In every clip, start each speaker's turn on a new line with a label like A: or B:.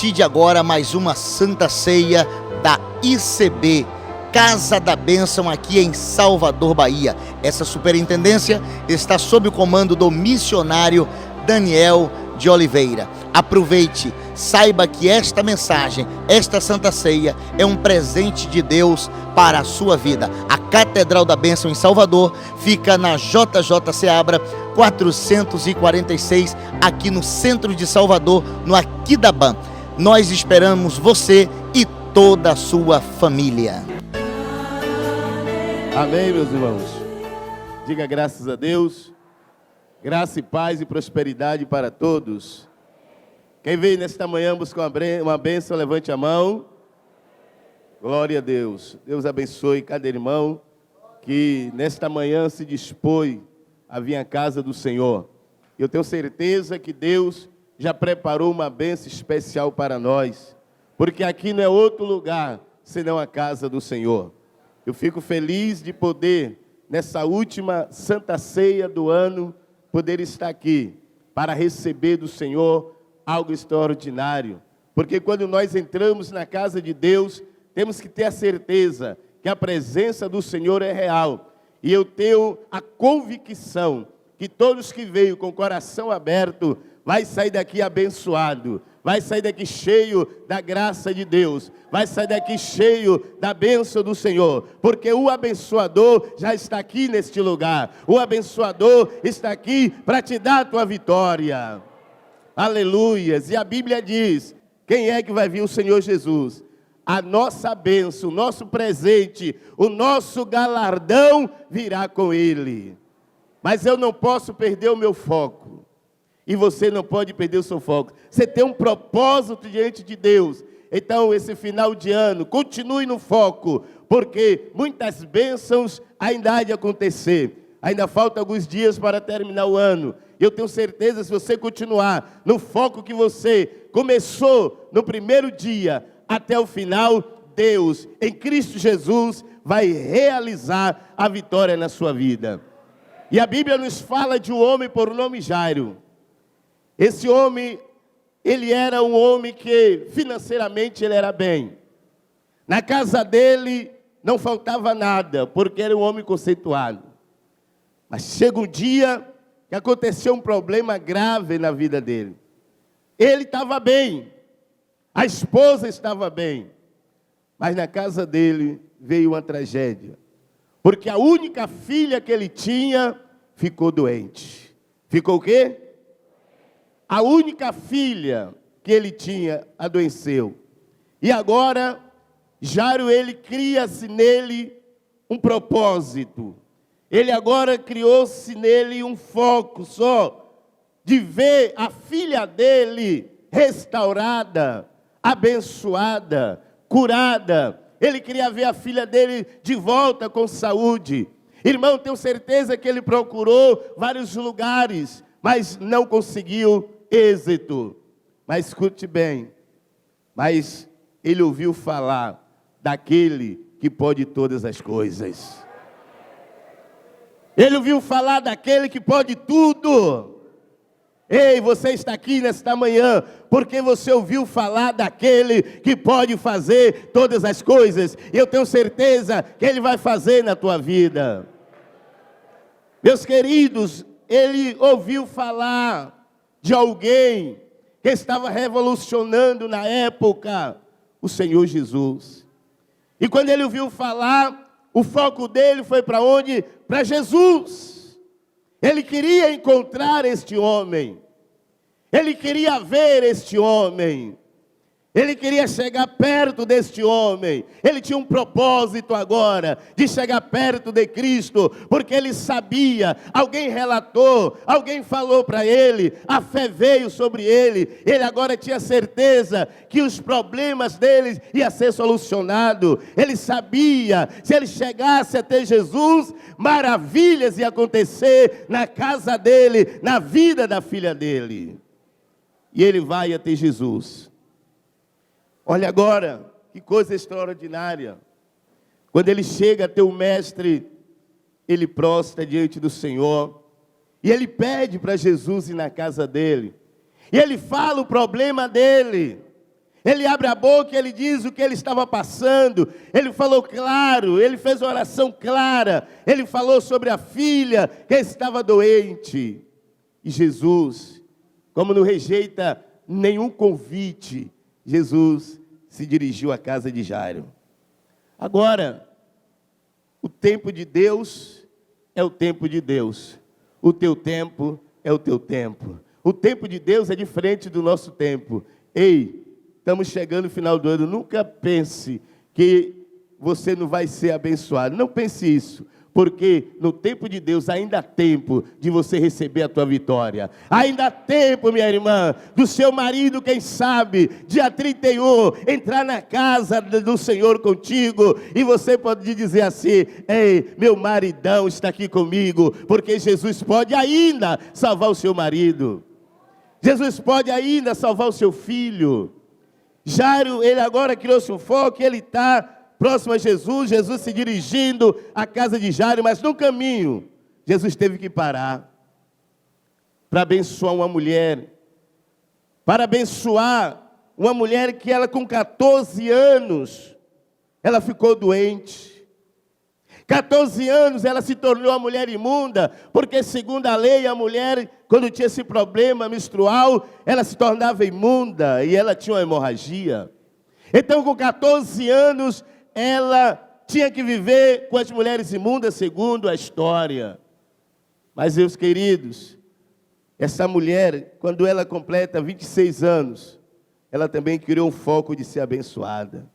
A: partir de agora mais uma Santa Ceia da ICB, Casa da Bênção, aqui em Salvador, Bahia. Essa superintendência está sob o comando do missionário Daniel de Oliveira. Aproveite, saiba que esta mensagem, esta Santa Ceia é um presente de Deus para a sua vida. A Catedral da Bênção em Salvador fica na JJ Seabra 446, aqui no centro de Salvador, no Aquidabã. Nós esperamos você e toda a sua família.
B: Amém, meus irmãos. Diga graças a Deus. Graça e paz e prosperidade para todos. Quem veio nesta manhã buscar uma bênção, levante a mão. Glória a Deus. Deus abençoe cada irmão que nesta manhã se dispôs a vir à casa do Senhor. Eu tenho certeza que Deus já preparou uma bênção especial para nós, porque aqui não é outro lugar senão a casa do Senhor. Eu fico feliz de poder, nessa última Santa Ceia do ano, poder estar aqui para receber do Senhor algo extraordinário. Porque quando nós entramos na casa de Deus, temos que ter a certeza que a presença do Senhor é real. E eu tenho a convicção que todos que veio com o coração aberto vai sair daqui abençoado, vai sair daqui cheio da graça de Deus, vai sair daqui cheio da bênção do Senhor, porque o abençoador já está aqui neste lugar. O abençoador está aqui para te dar a tua vitória. Aleluias. E a Bíblia diz: quem é que vai vir? O Senhor Jesus. A nossa bênção, o nosso presente, o nosso galardão virá com Ele. Mas eu não posso perder o meu foco. E você não pode perder o seu foco. Você tem um propósito diante de Deus. Então, esse final de ano, continue no foco, porque muitas bênçãos ainda há de acontecer. Ainda faltam alguns dias para terminar o ano. Eu tenho certeza, se você continuar no foco que você começou no primeiro dia até o final, Deus, em Cristo Jesus, vai realizar a vitória na sua vida. E a Bíblia nos fala de um homem por nome Jairo. Esse homem, ele era um homem que financeiramente ele era bem. Na casa dele não faltava nada, porque era um homem conceituado. Mas chega um dia que aconteceu um problema grave na vida dele. Ele estava bem, a esposa estava bem, mas na casa dele veio uma tragédia. Porque a única filha que ele tinha ficou doente. Ficou o quê? A única filha que ele tinha adoeceu. E agora, Jairo, ele cria-se nele um propósito. Ele agora criou-se nele um foco só de ver a filha dele restaurada, abençoada, curada. Ele queria ver a filha dele de volta com saúde. Irmão, tenho certeza que ele procurou vários lugares, mas não conseguiu êxito. Mas escute bem, mas ele ouviu falar daquele que pode todas as coisas. Ele ouviu falar daquele que pode tudo. Ei, você está aqui nesta manhã porque você ouviu falar daquele que pode fazer todas as coisas. E eu tenho certeza que Ele vai fazer na tua vida. Meus queridos, ele ouviu falar de alguém que estava revolucionando na época, o Senhor Jesus. E quando ele ouviu falar, o foco dele foi para onde? Para Jesus. Ele queria encontrar este homem. Ele queria ver este homem. Ele queria chegar perto deste homem. Ele tinha um propósito agora de chegar perto de Cristo, porque ele sabia, alguém relatou, alguém falou para ele, a fé veio sobre ele. Ele agora tinha certeza que os problemas dele iam ser solucionados. Ele sabia, se ele chegasse até Jesus, maravilhas iam acontecer na casa dele, na vida da filha dele. E ele vai até Jesus. Olha agora, que coisa extraordinária. Quando ele chega até o mestre, ele prostra diante do Senhor. E ele pede para Jesus ir na casa dele. E ele fala o problema dele. Ele abre a boca e ele diz o que ele estava passando. Ele falou claro, ele fez uma oração clara. Ele falou sobre a filha que estava doente. E Jesus, como não rejeita nenhum convite, Jesus se dirigiu à casa de Jairo. Agora, o tempo de Deus é o tempo de Deus. O teu tempo é o teu tempo. O tempo de Deus é diferente do nosso tempo. Ei, estamos chegando no final do ano. Nunca pense que você não vai ser abençoado. Não pense isso. Porque no tempo de Deus ainda há tempo de você receber a tua vitória. Ainda há tempo, minha irmã, do seu marido, quem sabe, dia 31, entrar na casa do Senhor contigo. E você pode dizer assim: ei, meu maridão está aqui comigo. Porque Jesus pode ainda salvar o seu marido. Jesus pode ainda salvar o seu filho. Jairo, ele agora criou-se um foco, ele está próximo a Jesus, Jesus se dirigindo à casa de Jairo, mas no caminho, Jesus teve que parar para abençoar uma mulher, que ela com 14 anos, ela ficou doente. 14 anos ela se tornou uma mulher imunda, porque segundo a lei, a mulher, quando tinha esse problema menstrual, ela se tornava imunda e ela tinha uma hemorragia. Então com 14 anos, ela tinha que viver com as mulheres imundas, segundo a história. Mas, meus queridos, essa mulher, quando ela completa 26 anos, ela também criou um foco de ser abençoada.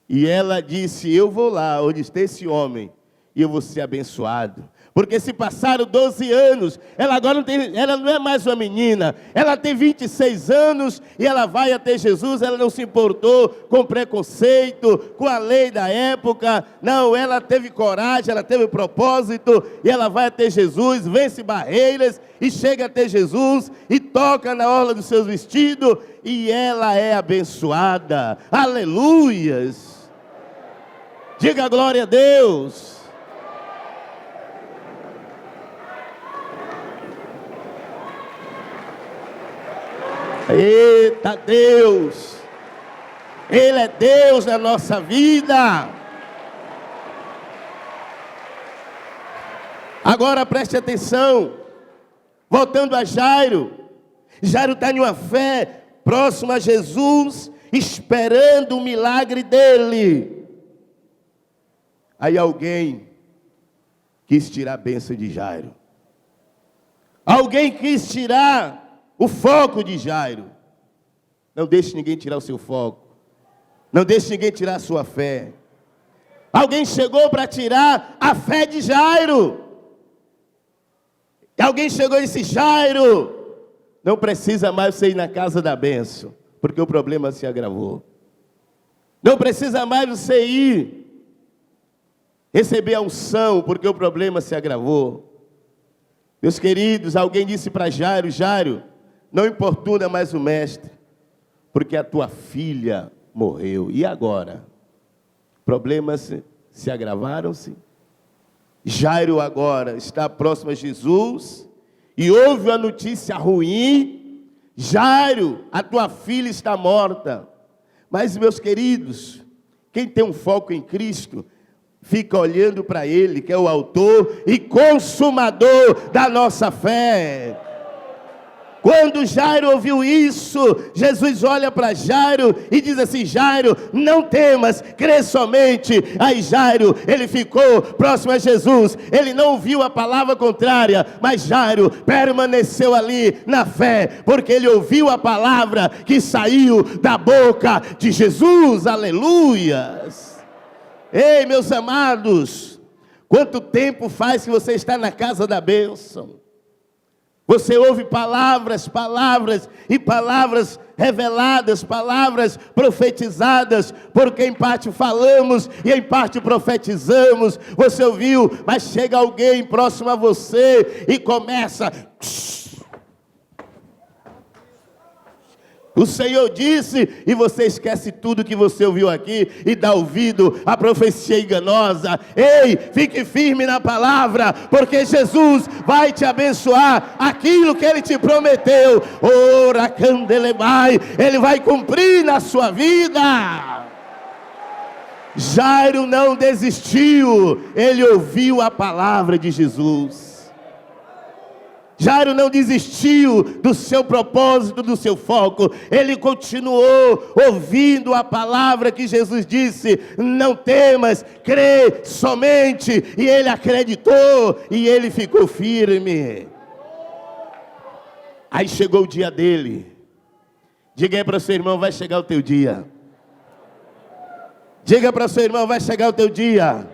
B: E ela disse: eu vou lá onde está esse homem, e eu vou ser abençoado. Porque se passaram 12 anos, ela agora ela não é mais uma menina, ela tem 26 anos e ela vai até Jesus. Ela não se importou com preconceito, com a lei da época. Não, ela teve coragem, ela teve propósito e ela vai até Jesus, vence barreiras e chega até Jesus e toca na orla dos seus vestidos e ela é abençoada. Aleluias! Diga glória a Deus! Eita Deus, Ele é Deus na nossa vida. Agora preste atenção, voltando a Jairo. Jairo está em uma fé próxima a Jesus, esperando o milagre dele. Aí alguém quis tirar a bênção de Jairo. Alguém quis tirar o foco de Jairo. Não deixe ninguém tirar o seu foco. Não deixe ninguém tirar a sua fé. Alguém chegou para tirar a fé de Jairo. E alguém chegou e disse: Jairo, não precisa mais você ir na casa da bênção, porque o problema se agravou. Não precisa mais você ir receber a unção, porque o problema se agravou. Meus queridos, alguém disse para Jairo: Jairo, não importuna mais o mestre, porque a tua filha morreu. E agora? Problemas se agravaram-se. Jairo agora está próximo a Jesus e ouve uma notícia ruim. Jairo, a tua filha está morta. Mas, meus queridos, quem tem um foco em Cristo, fica olhando para Ele, que é o autor e consumador da nossa fé. Quando Jairo ouviu isso, Jesus olha para Jairo e diz assim: Jairo, não temas, crê somente. Aí Jairo, ele ficou próximo a Jesus, ele não ouviu a palavra contrária, mas Jairo permaneceu ali na fé, porque ele ouviu a palavra que saiu da boca de Jesus. Aleluias! Ei, meus amados, quanto tempo faz que você está na casa da bênção? Você ouve palavras e palavras reveladas, palavras profetizadas, porque em parte falamos e em parte profetizamos. Você ouviu, mas chega alguém próximo a você e começa: O Senhor disse, e você esquece tudo que você ouviu aqui e dá ouvido à profecia enganosa. Ei, fique firme na palavra, porque Jesus vai te abençoar aquilo que Ele te prometeu. Ora, candelemai, Ele vai cumprir na sua vida. Jairo não desistiu, ele ouviu a palavra de Jesus. Jairo não desistiu do seu propósito, do seu foco. Ele continuou ouvindo a palavra que Jesus disse: não temas, crê somente. E ele acreditou e ele ficou firme. Aí chegou o dia dele. Diga aí para o seu irmão: vai chegar o teu dia. Diga para o seu irmão: vai chegar o teu dia.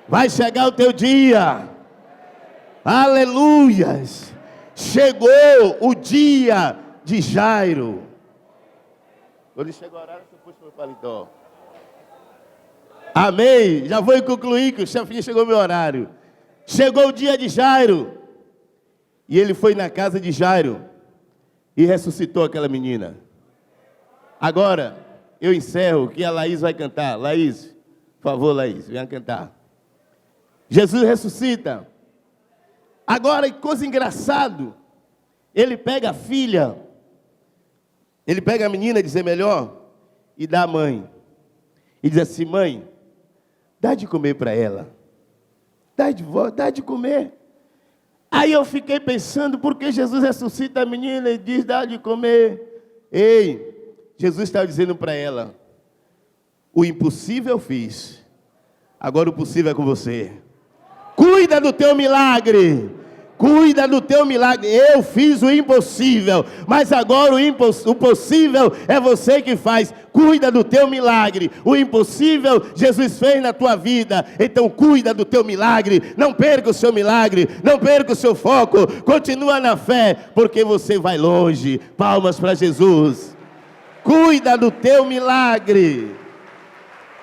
B: Vai chegar o teu dia. Aleluias! Chegou o dia de Jairo. Quando chegou o horário, você puxa meu paletó. Amém? Já vou concluir que o chefinho chegou meu horário. Chegou o dia de Jairo. E ele foi na casa de Jairo e ressuscitou aquela menina. Agora, eu encerro que a Laís vai cantar. Laís, por favor, Laís, venha cantar. Jesus ressuscita. Agora, que coisa engraçada, ele pega a filha, ele pega a menina, dizer melhor, e dá à mãe. E diz assim: mãe, dá de comer para ela. Dá de comer. Aí eu fiquei pensando, por que Jesus ressuscita a menina e diz: dá de comer? Ei, Jesus estava dizendo para ela: o impossível eu fiz, agora o possível é com você. Cuida do teu milagre. Cuida do teu milagre. Eu fiz o impossível, mas agora o possível é você que faz. Cuida do teu milagre. O impossível Jesus fez na tua vida. Então cuida do teu milagre. Não perca o seu milagre. Não perca o seu foco. Continua na fé, porque você vai longe. Palmas para Jesus. Cuida do teu milagre.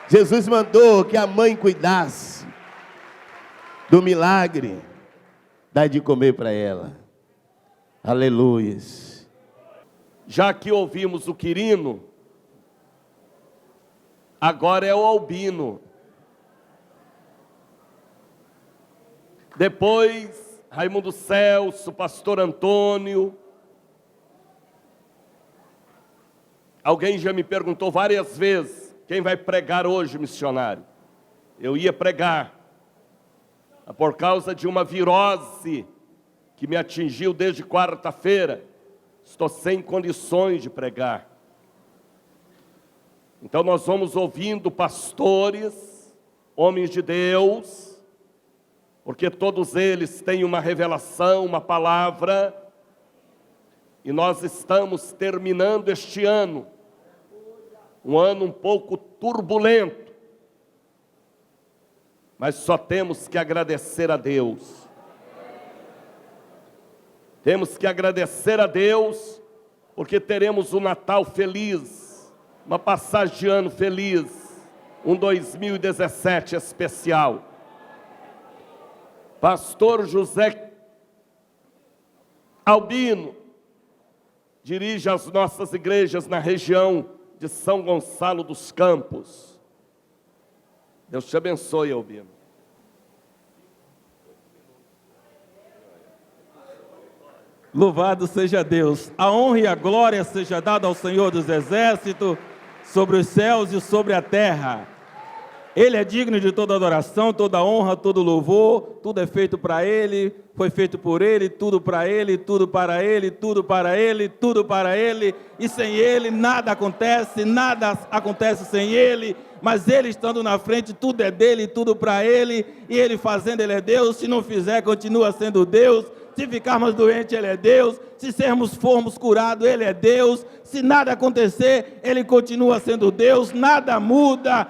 B: Jesus mandou que a mãe cuidasse do milagre, dá de comer para ela. Aleluias.
C: Já que ouvimos o Quirino, agora é o Albino. Depois, Raimundo Celso, Pastor Antônio. Alguém já me perguntou várias vezes: quem vai pregar hoje, missionário? Eu ia pregar. Por causa de uma virose que me atingiu desde quarta-feira, estou sem condições de pregar. Então nós vamos ouvindo pastores, homens de Deus, porque todos eles têm uma revelação, uma palavra, e nós estamos terminando este ano, um ano um pouco turbulento, mas só temos que agradecer a Deus. Temos que agradecer a Deus, porque teremos um Natal feliz, uma passagem de ano feliz, um 2017 especial. Pastor José Albino dirige as nossas igrejas na região de São Gonçalo dos Campos. Deus te abençoe, Albino.
D: Louvado seja Deus. A honra e a glória seja dada ao Senhor dos Exércitos, sobre os céus e sobre a terra. Ele é digno de toda adoração, toda honra, todo louvor. Tudo é feito para Ele, foi feito por Ele, tudo para Ele, tudo para Ele, tudo para Ele, tudo para Ele. E sem Ele nada acontece sem Ele. Mas Ele estando na frente, tudo é dEle, tudo para Ele. E Ele fazendo, Ele é Deus. Se não fizer, continua sendo Deus. Se ficarmos doentes, Ele é Deus. Se formos curados, Ele é Deus. Se nada acontecer, Ele continua sendo Deus. Nada muda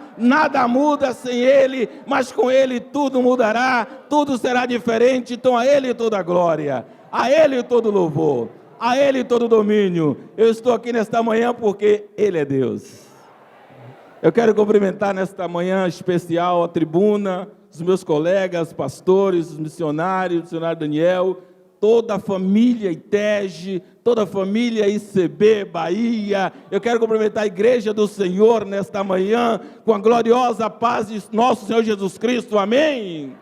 D: sem Ele. Mas com Ele tudo mudará, tudo será diferente. Então a Ele toda a glória, a Ele todo louvor, a Ele todo domínio. Eu estou aqui nesta manhã porque Ele é Deus. Eu quero cumprimentar nesta manhã especial a tribuna, os meus colegas, pastores, os missionários, o missionário Daniel, toda a família ITEG, toda a família ICB Bahia. Eu quero cumprimentar a Igreja do Senhor nesta manhã, com a gloriosa paz de nosso Senhor Jesus Cristo. Amém?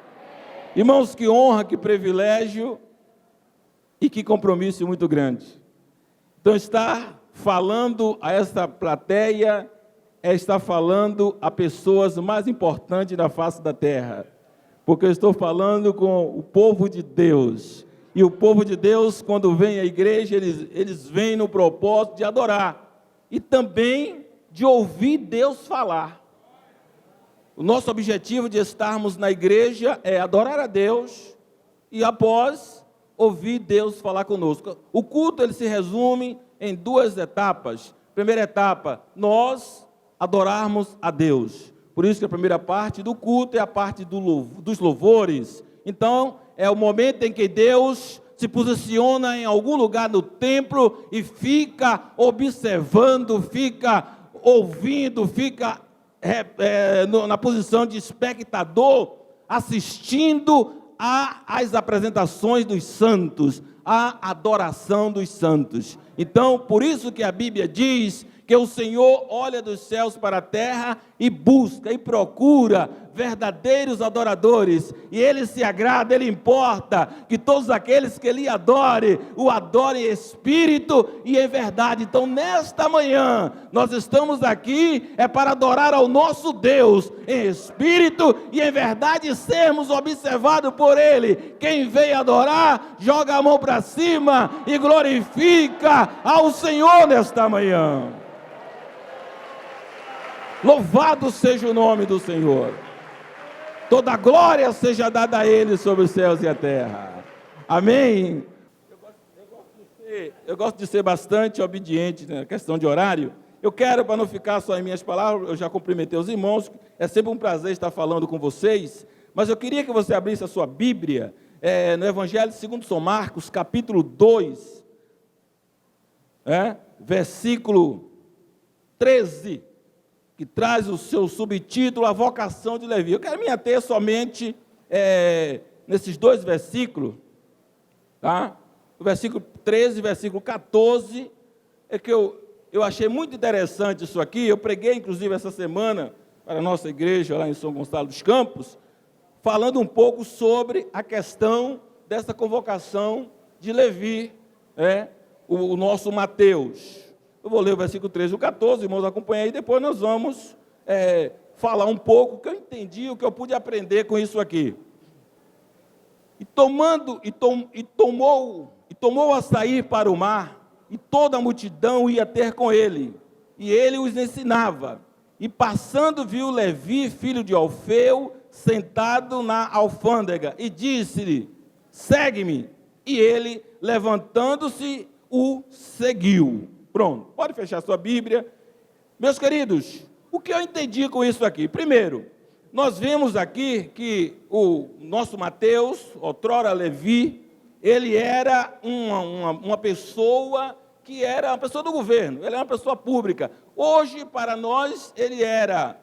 D: Irmãos, que honra, que privilégio e que compromisso muito grande. Então, estar falando a esta plateia é estar falando a pessoas mais importantes da face da terra, porque eu estou falando com o povo de Deus, e o povo de Deus, quando vem à igreja, eles vêm no propósito de adorar, e também de ouvir Deus falar. O nosso objetivo de estarmos na igreja é adorar a Deus, e após, ouvir Deus falar conosco. O culto, ele se resume em duas etapas. Primeira etapa, nós adorarmos a Deus. Por isso que a primeira parte do culto é a parte dos louvores. Então, é o momento em que Deus se posiciona em algum lugar no templo e fica observando, fica ouvindo, fica na posição de espectador, assistindo às apresentações dos santos, à adoração dos santos. Então, por isso que a Bíblia diz que o Senhor olha dos céus para a terra e busca e procura verdadeiros adoradores, e Ele se agrada, Ele importa que todos aqueles que Ele adore, o adorem em espírito e em verdade. Então, nesta manhã, nós estamos aqui para adorar ao nosso Deus em espírito e em verdade, sermos observados por Ele. Quem veio adorar, joga a mão para cima e glorifica ao Senhor nesta manhã. Louvado seja o nome do Senhor. Toda glória seja dada a Ele sobre os céus e a terra. Amém? Eu gosto de ser bastante obediente na questão de horário. Eu quero, para não ficar só em minhas palavras, eu já cumprimentei os irmãos, é sempre um prazer estar falando com vocês, mas eu queria que você abrisse a sua Bíblia, no Evangelho segundo São Marcos, capítulo 2, versículo 13, que traz o seu subtítulo, a vocação de Levi. Eu quero me ater somente nesses dois versículos, tá? O versículo 13 e versículo 14, é que eu achei muito interessante isso aqui. Eu preguei, inclusive, essa semana, para a nossa igreja, lá em São Gonçalo dos Campos, falando um pouco sobre a questão dessa convocação de Levi, o nosso Mateus. Eu vou ler o versículo 13 e o 14, irmãos, acompanhem aí, depois nós vamos falar um pouco o que eu entendi, o que eu pude aprender com isso aqui. Tomou a sair para o mar, e toda a multidão ia ter com ele, e ele os ensinava. E passando viu Levi, filho de Alfeu, sentado na alfândega, e disse-lhe: segue-me. E ele, levantando-se, o seguiu. Pronto, pode fechar sua Bíblia. Meus queridos, o que eu entendi com isso aqui? Primeiro, nós vemos aqui que o nosso Mateus, outrora Levi, ele era uma pessoa que era uma pessoa do governo, ele era uma pessoa pública. Hoje, para nós, ele era,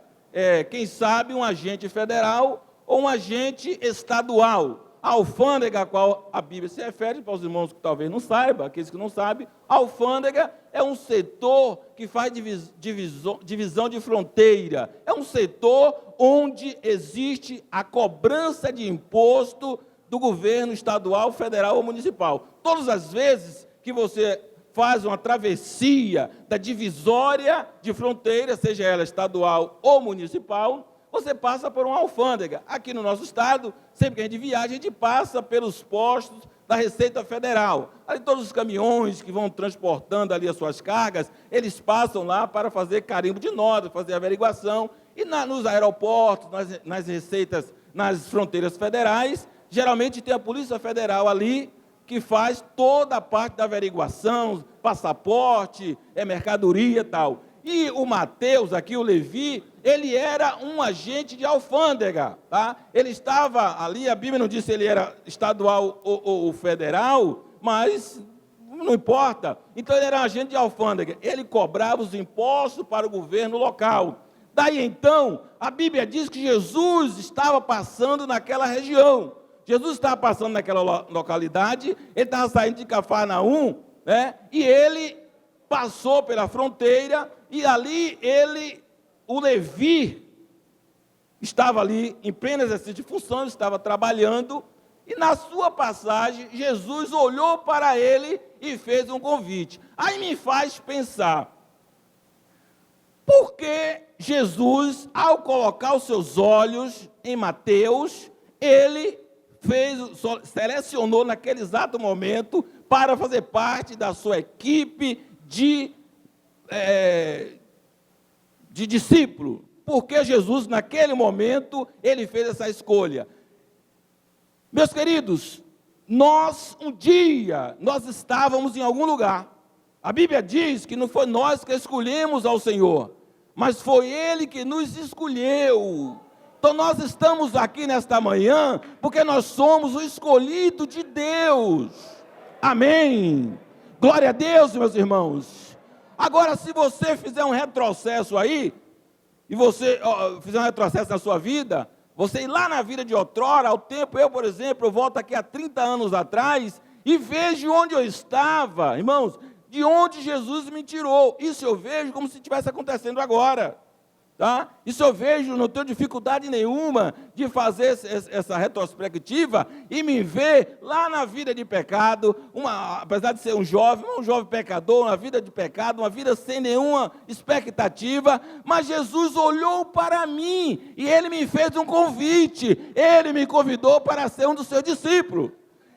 D: quem sabe, um agente federal ou um agente estadual. A alfândega a qual a Bíblia se refere, para os irmãos que talvez não saibam, aqueles que não sabem, a alfândega é um setor que faz divisão de fronteira, é um setor onde existe a cobrança de imposto do governo estadual, federal ou municipal. Todas as vezes que você faz uma travessia da divisória de fronteira, seja ela estadual ou municipal, você passa por uma alfândega. Aqui no nosso estado, sempre que a gente viaja, a gente passa pelos postos da Receita Federal. Ali todos os caminhões que vão transportando ali as suas cargas, eles passam lá para fazer carimbo de nota, fazer averiguação. E nos aeroportos, nas receitas, nas fronteiras federais, geralmente tem a Polícia Federal ali, que faz toda a parte da averiguação, passaporte, mercadoria e tal. E o Mateus, aqui o Levi, ele era um agente de alfândega, tá? Ele estava ali, a Bíblia não diz se ele era estadual ou federal, mas não importa. Então ele era um agente de alfândega, ele cobrava os impostos para o governo local. Daí então, a Bíblia diz que Jesus estava passando naquela região. Jesus estava passando naquela localidade, ele estava saindo de Cafarnaum, né? E ele passou pela fronteira, e ali o Levi, estava ali em pleno exercício de função, estava trabalhando, e na sua passagem, Jesus olhou para ele e fez um convite. Aí me faz pensar, por que Jesus, ao colocar os seus olhos em Mateus, ele selecionou naquele exato momento para fazer parte da sua equipe de discípulo? Porque Jesus, naquele momento, ele fez essa escolha. Meus queridos, nós estávamos em algum lugar. A Bíblia diz que não foi nós que escolhemos ao Senhor, mas foi Ele que nos escolheu. Então nós estamos aqui nesta manhã, porque nós somos o escolhido de Deus. Amém. Glória a Deus, meus irmãos. Agora, se você fizer um retrocesso aí, e você fizer um retrocesso na sua vida, você ir lá na vida de outrora, ao tempo, eu, por exemplo, eu volto aqui há 30 anos atrás, e vejo onde eu estava, irmãos, de onde Jesus me tirou. Isso eu vejo como se estivesse acontecendo agora. Tá? Isso eu vejo, não tenho dificuldade nenhuma de fazer essa retrospectiva e me ver lá na vida de pecado, apesar de ser um jovem pecador, uma vida de pecado, uma vida sem nenhuma expectativa, mas Jesus olhou para mim e Ele me fez um convite, Ele me convidou para ser um dos seus discípulos.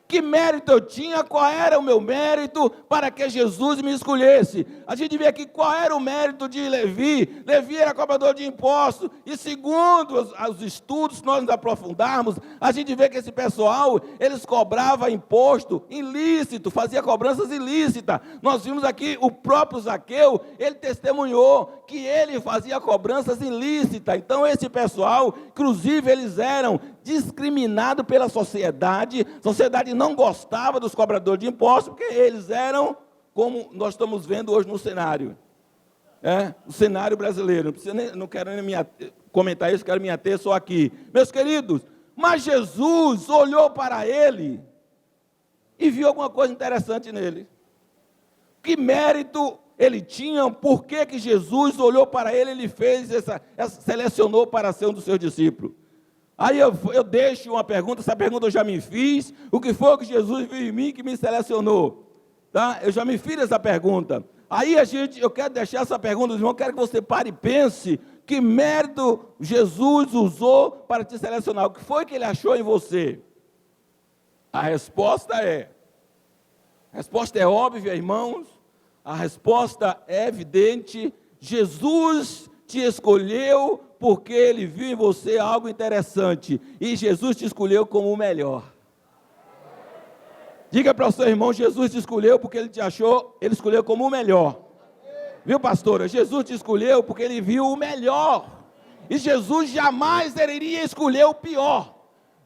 D: Que mérito eu tinha? Qual era o meu mérito para que Jesus me escolhesse? A gente vê aqui qual era o mérito de Levi. Levi era cobrador de impostos, e segundo os estudos, se nós nos aprofundarmos, a gente vê que esse pessoal, eles cobravam imposto ilícito, fazia cobranças ilícitas. Nós vimos aqui o próprio Zaqueu, ele testemunhou que ele fazia cobranças ilícitas. Então esse pessoal, inclusive, eles eram discriminados pela sociedade. A sociedade não gostava dos cobradores de impostos, porque eles eram, como nós estamos vendo hoje no cenário, o cenário brasileiro. Não quero nem comentar isso, quero me ater só aqui. Meus queridos, mas Jesus olhou para ele e viu alguma coisa interessante nele. Que mérito ele tinha? Por que Jesus olhou para ele, ele fez selecionou para ser um dos seus discípulos? Aí eu deixo uma pergunta, essa pergunta eu já me fiz, o que foi que Jesus viu em mim que me selecionou? Tá? Eu já me fiz essa pergunta. Aí eu quero deixar essa pergunta, irmão, quero que você pare e pense, que mérito Jesus usou para te selecionar? O que foi que Ele achou em você? A resposta é óbvia, irmãos, a resposta é evidente. Jesus te escolheu porque Ele viu em você algo interessante, e Jesus te escolheu como o melhor. Diga para o seu irmão, Jesus te escolheu porque Ele escolheu como o melhor. Viu, pastora? Jesus te escolheu porque Ele viu o melhor, e Jesus jamais iria escolher o pior.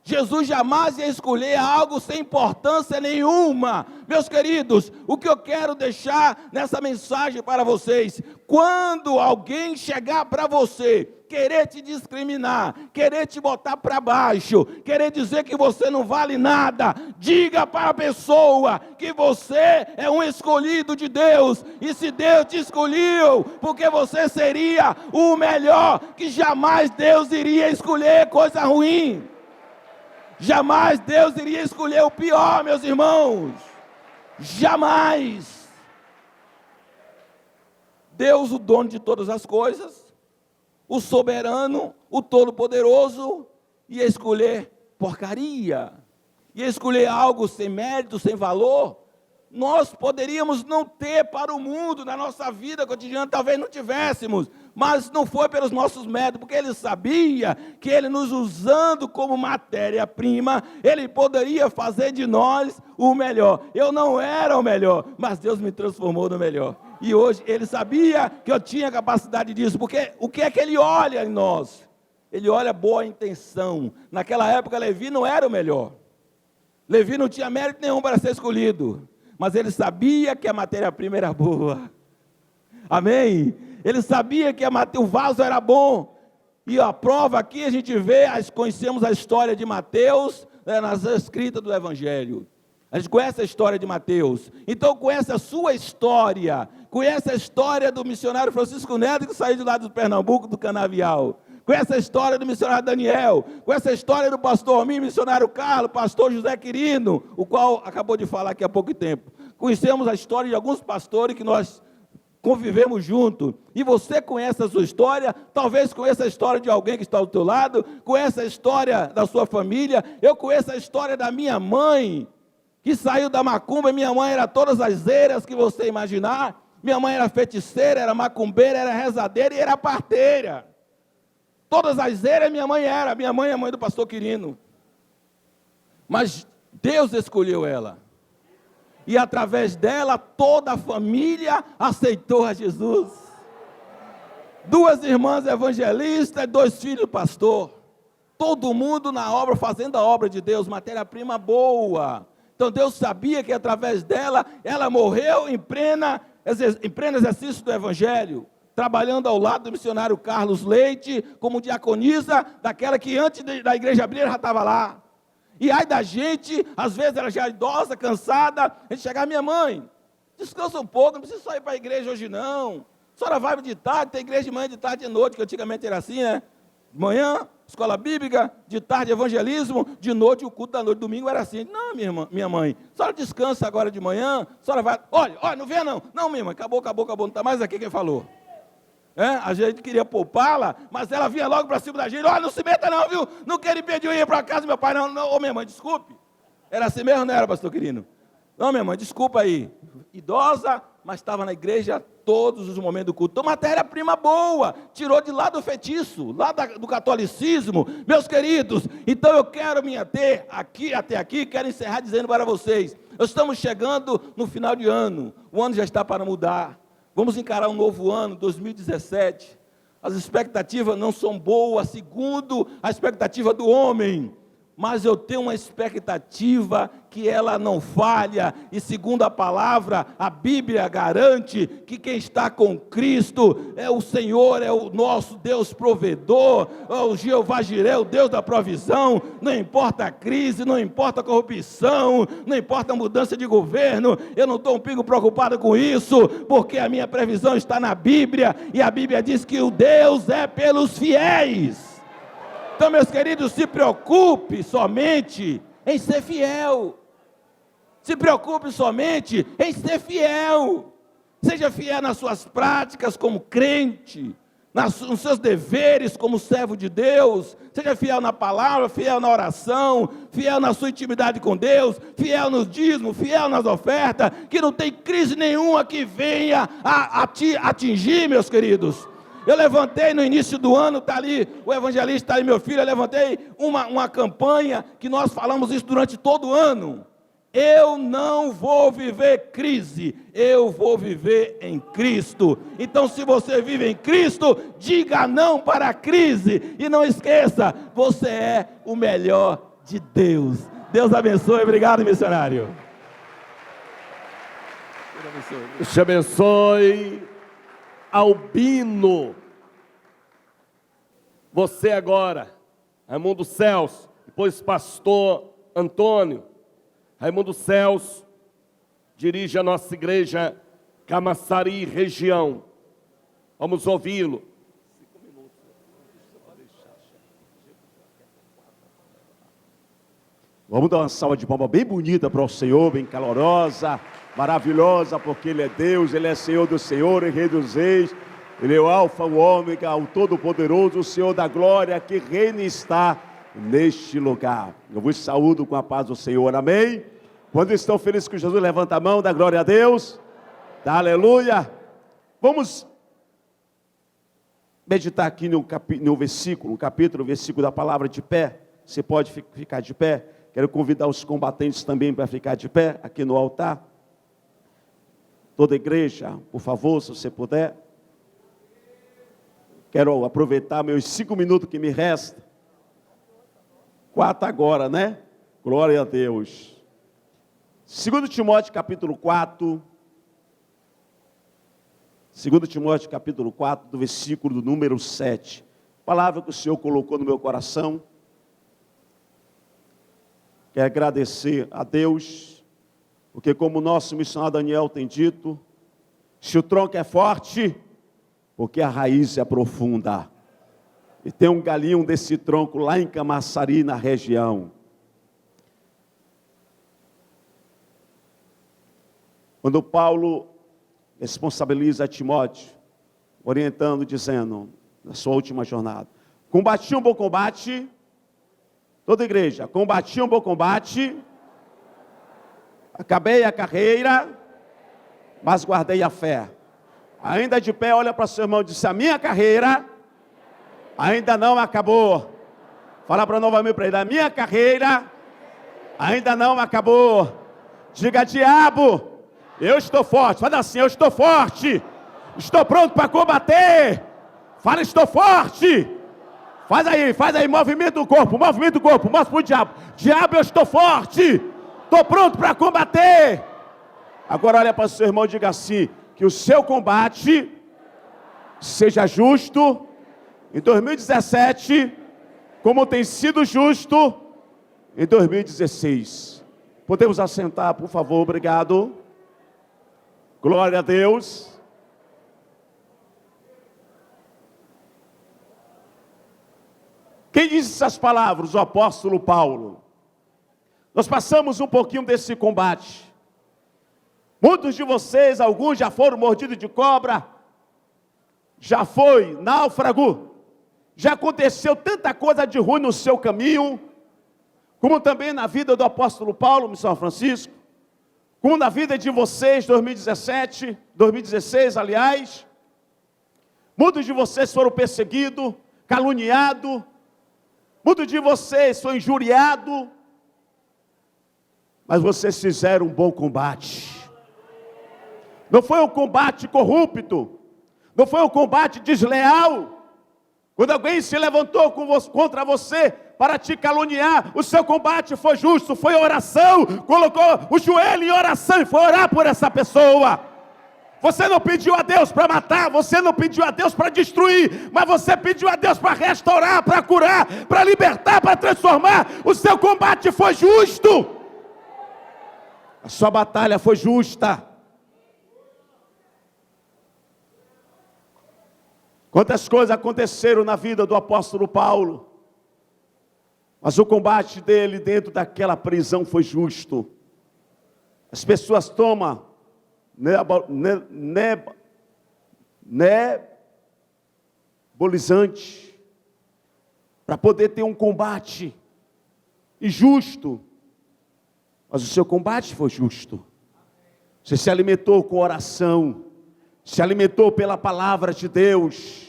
D: Jesus jamais ia escolher algo sem importância nenhuma. Meus queridos, o que eu quero deixar nessa mensagem para vocês: quando alguém chegar para você, querer te discriminar, querer te botar para baixo, querer dizer que você não vale nada, diga para a pessoa que você é um escolhido de Deus, e se Deus te escolheu, porque você seria o melhor, que jamais Deus iria escolher coisa ruim. Jamais Deus iria escolher o pior, meus irmãos. Jamais. Deus, o dono de todas as coisas, o soberano, o todo-poderoso, ia escolher porcaria, ia escolher algo sem mérito, sem valor. Nós poderíamos não ter para o mundo, na nossa vida cotidiana, talvez não tivéssemos, mas não foi pelos nossos méritos, porque Ele sabia que Ele nos usando como matéria-prima, Ele poderia fazer de nós o melhor. Eu não era o melhor, mas Deus me transformou no melhor. E hoje Ele sabia que eu tinha capacidade disso, porque o que é que Ele olha em nós? Ele olha boa intenção. Naquela época, Levi não era o melhor. Levi não tinha mérito nenhum para ser escolhido, mas ele sabia que a matéria-prima era boa. Amém? Ele sabia que o vaso era bom. E a prova aqui a gente vê, conhecemos a história de Mateus, nas escritas do Evangelho. A gente conhece a história de Mateus. Então conhece a sua história. Conhece a história do missionário Francisco Neto, que saiu de lá do Pernambuco, do Canavial. Conhece a história do missionário Daniel. Conhece a história do pastor Almir, missionário Carlos, pastor José Quirino, o qual acabou de falar aqui há pouco tempo. Conhecemos a história de alguns pastores que nós convivemos junto. E você conhece a sua história, talvez conheça a história de alguém que está ao teu lado, conhece a história da sua família. Eu conheço a história da minha mãe, que saiu da macumba. Minha mãe era todas as eiras que você imaginar. Minha mãe era feiticeira, era macumbeira, era rezadeira e era parteira. Todas as eiras minha mãe era. Minha mãe é a mãe do pastor Quirino. Mas Deus escolheu ela. E através dela, toda a família aceitou a Jesus. 2 irmãs evangelistas, 2 filhos pastor. Todo mundo na obra, fazendo a obra de Deus, matéria-prima boa. Então Deus sabia que através dela, ela morreu em pleno exercício do Evangelho, trabalhando ao lado do missionário Carlos Leite, como diaconisa, daquela que antes da igreja abrir, ela já estava lá. E ai da gente, às vezes ela já é idosa, cansada, a gente chegar, minha mãe, descansa um pouco, não precisa só ir para a igreja hoje não. A senhora vai de tarde, tem igreja de manhã, de tarde e de noite, que antigamente era assim, né? De manhã, escola bíblica, de tarde, evangelismo, de noite, o culto da noite, domingo era assim. Não, minha mãe, a senhora descansa agora de manhã, a senhora vai, olha, não vem não. Não, minha mãe, acabou, não está mais aqui quem falou. A gente queria poupá-la, mas ela vinha logo para cima da gente. Olha, não se meta não, viu? Não quero impedir eu ir para casa, meu pai, não. Ô, minha mãe, desculpe. Era assim mesmo, não era, pastor Quirino? Não, minha mãe, desculpa aí. Idosa, mas estava na igreja todos os momentos do culto. Então, matéria-prima boa. Tirou de lá do feitiço, lá do catolicismo. Meus queridos, então eu quero me ater até aqui, quero encerrar dizendo para vocês. Estamos chegando no final de ano. O ano já está para mudar. Vamos encarar um novo ano, 2017. As expectativas não são boas, segundo a expectativa do homem. Mas eu tenho uma expectativa que ela não falha. E segundo a palavra, a Bíblia garante que quem está com Cristo é o Senhor, é o nosso Deus provedor, é o Jeová Jireh, o Deus da provisão. Não importa a crise, não importa a corrupção, não importa a mudança de governo, eu não estou um pingo preocupado com isso, porque a minha previsão está na Bíblia, e a Bíblia diz que o Deus é pelos fiéis. Então, meus queridos, se preocupe somente em ser fiel. Se preocupe somente em ser fiel. Seja fiel nas suas práticas como crente, nos seus deveres como servo de Deus. Seja fiel na palavra, fiel na oração, fiel na sua intimidade com Deus, fiel nos dízimos, fiel nas ofertas, que não tem crise nenhuma que venha a te atingir, meus queridos. Eu levantei no início do ano, está ali, o evangelista está ali, meu filho, eu levantei uma campanha, que nós falamos isso durante todo o ano. Eu não vou viver crise, eu vou viver em Cristo. Então, se você vive em Cristo, diga não para a crise, e não esqueça, você é o melhor de Deus. Deus abençoe, obrigado, missionário.
C: Deus te abençoe. Albino, você agora, Raimundo Celso, depois pastor Antônio. Raimundo Celso dirige a nossa igreja Camaçari região. Vamos ouvi-lo.
E: Vamos dar uma salva de palmas bem bonita para o Senhor, bem calorosa, maravilhosa, porque Ele é Deus, Ele é Senhor dos senhores, Rei dos reis, Ele é o Alfa, o Ômega, o Todo-Poderoso, o Senhor da glória, que reina e está neste lugar. Eu vos saúdo com a paz do Senhor, amém? Quando estão felizes com Jesus, levanta a mão, dá glória a Deus, dá aleluia. Vamos meditar aqui no versículo, no versículo da palavra de pé. Você pode ficar de pé. Quero convidar os combatentes também para ficar de pé aqui no altar. Toda a igreja, por favor, se você puder. Quero aproveitar meus 5 minutos que me restam. 4 agora, né? Glória a Deus. 2 Timóteo capítulo 4. 2 Timóteo capítulo 4, do versículo do número 7. palavra que o Senhor colocou no meu coração. Quero agradecer a Deus, porque como o nosso missionário Daniel tem dito, se o tronco é forte, porque a raiz é profunda. E tem um galinho desse tronco lá em Camaçari, na região. Quando Paulo responsabiliza Timóteo, orientando, dizendo, na sua última jornada, combati um bom combate, toda a igreja, combati um bom combate, acabei a carreira, mas guardei a fé. Ainda de pé, olha para seu irmão e disse, a minha carreira ainda não acabou. Fala para novamente para ele, a minha carreira ainda não acabou. Diga, diabo, eu estou forte. Fala assim, eu estou forte. Estou pronto para combater. Fala, estou forte. Faz aí, movimento do corpo, mostra para o diabo. Diabo, eu estou forte. Estou pronto para combater. Agora olha para o seu irmão e diga assim, que o seu combate seja justo em 2017, como tem sido justo em 2016. Podemos assentar, por favor, obrigado. Glória a Deus. Quem disse essas palavras? O apóstolo Paulo. Nós passamos um pouquinho desse combate. Muitos de vocês, alguns já foram mordidos de cobra, já foi náufrago, já aconteceu tanta coisa de ruim no seu caminho, como também na vida do apóstolo Paulo, em São Francisco, como na vida de vocês, 2016, aliás. Muitos de vocês foram perseguidos, caluniados, muitos de vocês foram injuriados, mas vocês fizeram um bom combate. Não foi um combate corrupto, não foi um combate desleal. Quando alguém se levantou contra você para te caluniar, o seu combate foi justo, foi oração, colocou o joelho em oração e foi orar por essa pessoa. Você não pediu a Deus para matar, você não pediu a Deus para destruir, mas você pediu a Deus para restaurar, para curar, para libertar, para transformar. O seu combate foi justo. A sua batalha foi justa. Quantas coisas aconteceram na vida do apóstolo Paulo, mas o combate dele dentro daquela prisão foi justo. As pessoas tomam nebolizante para poder ter um combate injusto, mas o seu combate foi justo. Você se alimentou com oração, se alimentou pela palavra de Deus.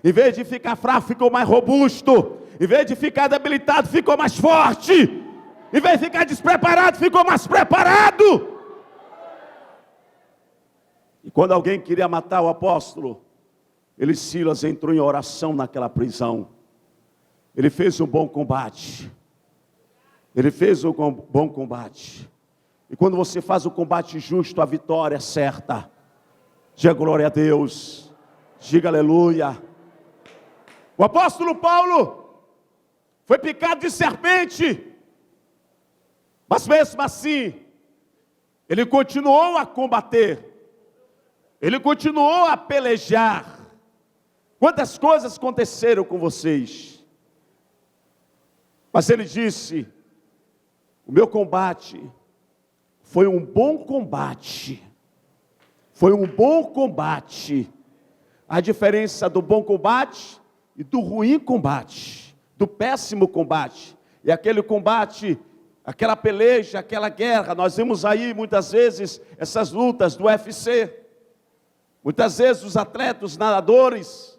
E: Em vez de ficar fraco, ficou mais robusto. Em vez de ficar debilitado, ficou mais forte. Em vez de ficar despreparado, ficou mais preparado. E quando alguém queria matar o apóstolo, Silas entrou em oração naquela prisão. Ele fez um bom combate. Ele fez um bom combate. E quando você faz o combate justo, a vitória é certa. Diga glória a Deus. Diga aleluia. O apóstolo Paulo foi picado de serpente, mas mesmo assim, ele continuou a combater, ele continuou a pelejar. Quantas coisas aconteceram com vocês? Mas ele disse, o meu combate foi um bom combate. Foi um bom combate. A diferença do bom combate e do ruim combate, do péssimo combate. E aquele combate, aquela peleja, aquela guerra, nós vemos aí muitas vezes essas lutas do UFC. Muitas vezes os atletas, os nadadores,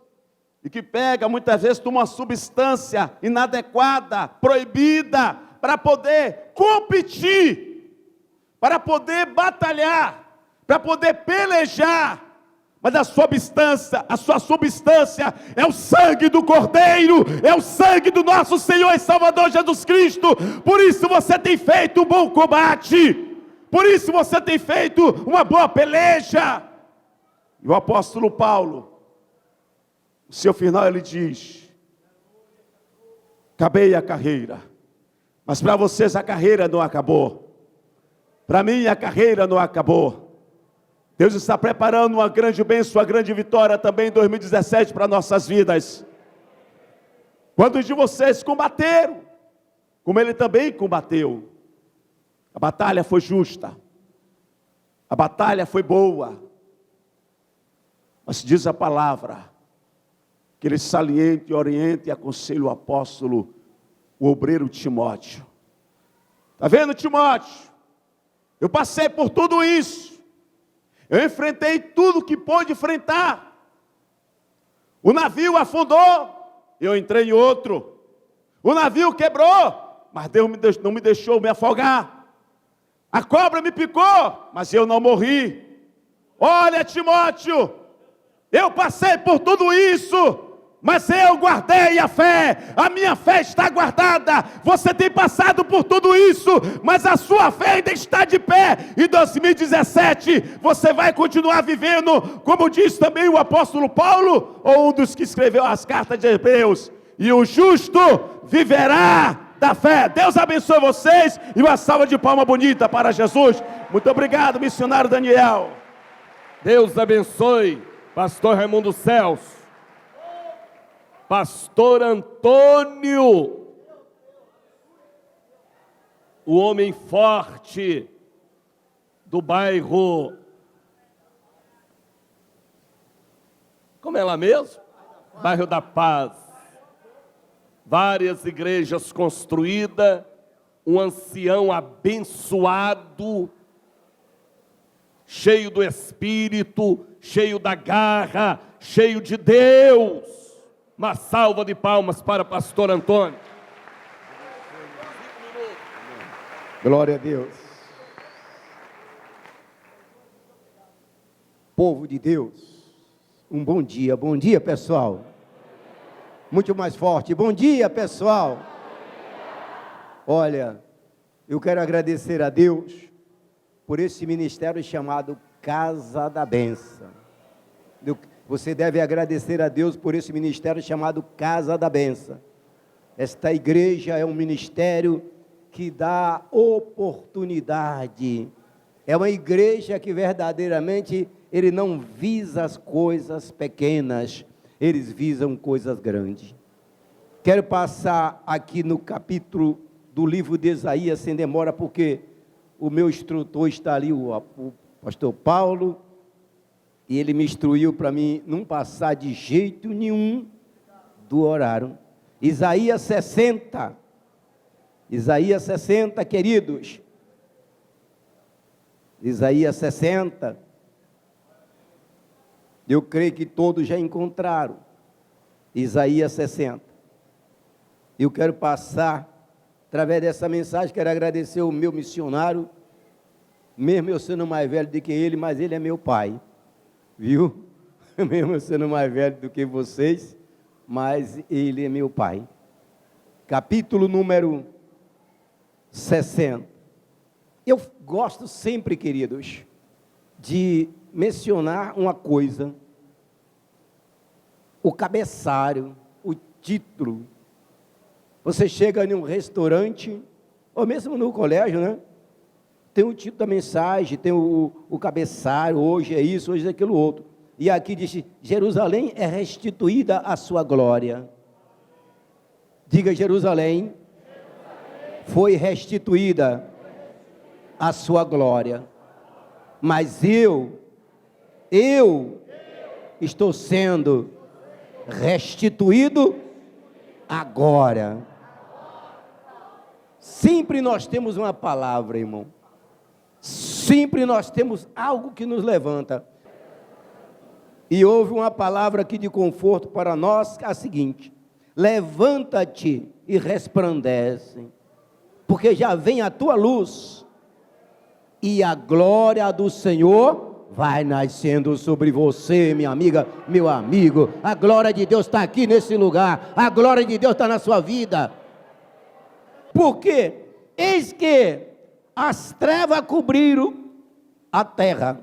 E: e que pega, muitas vezes, uma substância inadequada, proibida, para poder competir, para poder batalhar, para poder pelejar. Mas a sua substância é o sangue do Cordeiro, é o sangue do nosso Senhor e Salvador Jesus Cristo. Por isso você tem feito um bom combate, por isso você tem feito uma boa peleja. E o apóstolo Paulo, no seu final ele diz, acabei a carreira. Mas para vocês a carreira não acabou. Para mim a carreira não acabou. Deus está preparando uma grande bênção, uma grande vitória também em 2017 para nossas vidas. Quantos de vocês combateram, como ele também combateu? A batalha foi justa. A batalha foi boa. Mas diz a palavra que ele saliente, oriente e aconselha o apóstolo, o obreiro Timóteo. Está vendo, Timóteo? Eu passei por tudo isso. Eu enfrentei tudo que pôde enfrentar. O navio afundou, eu entrei em outro. O navio quebrou, mas Deus não me deixou me afogar. A cobra me picou, mas eu não morri. Olha, Timóteo, eu passei por tudo isso, mas eu guardei a fé. A minha fé está guardada. Você tem passado por tudo isso, mas a sua fé ainda está de pé. Em 2017, você vai continuar vivendo, como diz também o apóstolo Paulo, ou um dos que escreveu as cartas de Hebreus, e o justo viverá da fé. Deus abençoe vocês, e uma salva de palma bonita para Jesus. Muito obrigado, missionário Daniel.
C: Deus abençoe, pastor Raimundo Celso. Pastor Antônio, o homem forte do bairro, como é lá mesmo? Bairro da Paz. Várias igrejas construídas, um ancião abençoado, cheio do Espírito, cheio da garra, cheio de Deus. Uma salva de palmas para pastor Antônio.
F: Glória a Deus. Povo de Deus, um bom dia pessoal. Muito mais forte, bom dia pessoal. Olha, eu quero agradecer a Deus por esse ministério chamado Casa da Bênção. Você deve agradecer a Deus por esse ministério chamado Casa da Bênção. Esta igreja é um ministério que dá oportunidade. É uma igreja que verdadeiramente ele não visa as coisas pequenas, eles visam coisas grandes. Quero passar aqui no capítulo do livro de Isaías sem demora, porque o meu instrutor está ali, o pastor Paulo, e ele me instruiu para mim não passar de jeito nenhum do horário. Isaías 60. Isaías 60, queridos. Isaías 60. Eu creio que todos já encontraram. Isaías 60. Eu quero passar, através dessa mensagem, quero agradecer o meu missionário, mesmo eu sendo mais velho do que ele, mas ele é meu pai. Viu? Mesmo eu sendo mais velho do que vocês, mas ele é meu pai. Capítulo número 60. Eu gosto sempre, queridos, de mencionar uma coisa. O cabeçalho, o título. Você chega em um restaurante, ou mesmo no colégio, né? Tem o título da mensagem, tem o cabeçalho, hoje é isso, hoje é aquilo outro. E aqui diz, Jerusalém é restituída à sua glória. Diga, Jerusalém foi restituída à sua glória. Mas eu estou sendo restituído agora. Sempre nós temos uma palavra, irmão. Sempre nós temos algo que nos levanta. E houve uma palavra aqui de conforto para nós, a seguinte: levanta-te e resplandece, porque já vem a tua luz, e a glória do Senhor vai nascendo sobre você, minha amiga, meu amigo. A glória de Deus está aqui nesse lugar, a glória de Deus está na sua vida. Porque eis que as trevas cobriram a terra,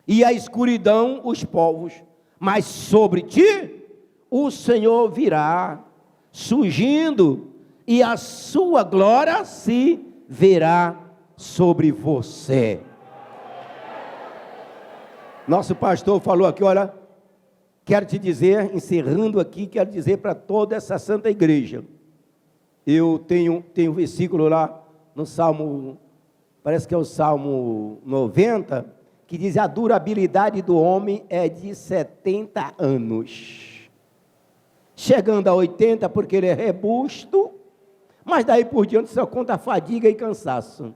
F: e a escuridão os povos, mas sobre ti o Senhor virá, surgindo, e a sua glória se verá sobre você. Nosso pastor falou aqui, olha, quero te dizer, encerrando aqui, quero dizer para toda essa santa igreja. Eu tenho um versículo lá no Salmo, parece que é o Salmo 90, que diz: a durabilidade do homem é de 70 anos. Chegando a 80, porque ele é robusto, mas daí por diante só conta fadiga e cansaço.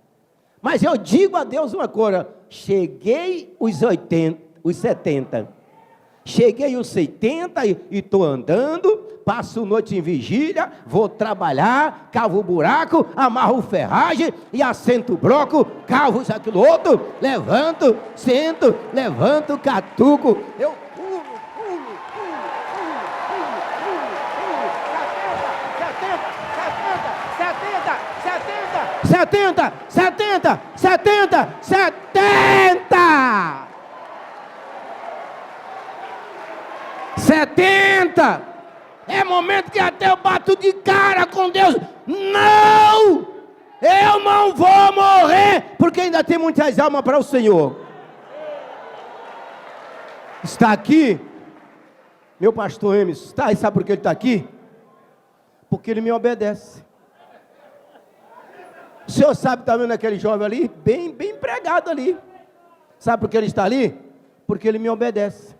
F: Mas eu digo a Deus uma coisa: cheguei os 80, os 70, cheguei os 70 e estou andando, passo noite em vigília, vou trabalhar, cavo o buraco, amarro ferragem e assento o bloco, cavo isso, aquilo outro, levanto, sento, levanto, catuco, eu pulo, 70! É momento que até eu bato de cara com Deus. Não! Eu não vou morrer, porque ainda tem muitas almas para o Senhor. Está aqui, meu pastor Emerson, está, e sabe por que ele está aqui? Porque ele me obedece. O senhor sabe, está vendo aquele jovem ali? Bem empregado ali. Sabe por que ele está ali? Porque ele me obedece.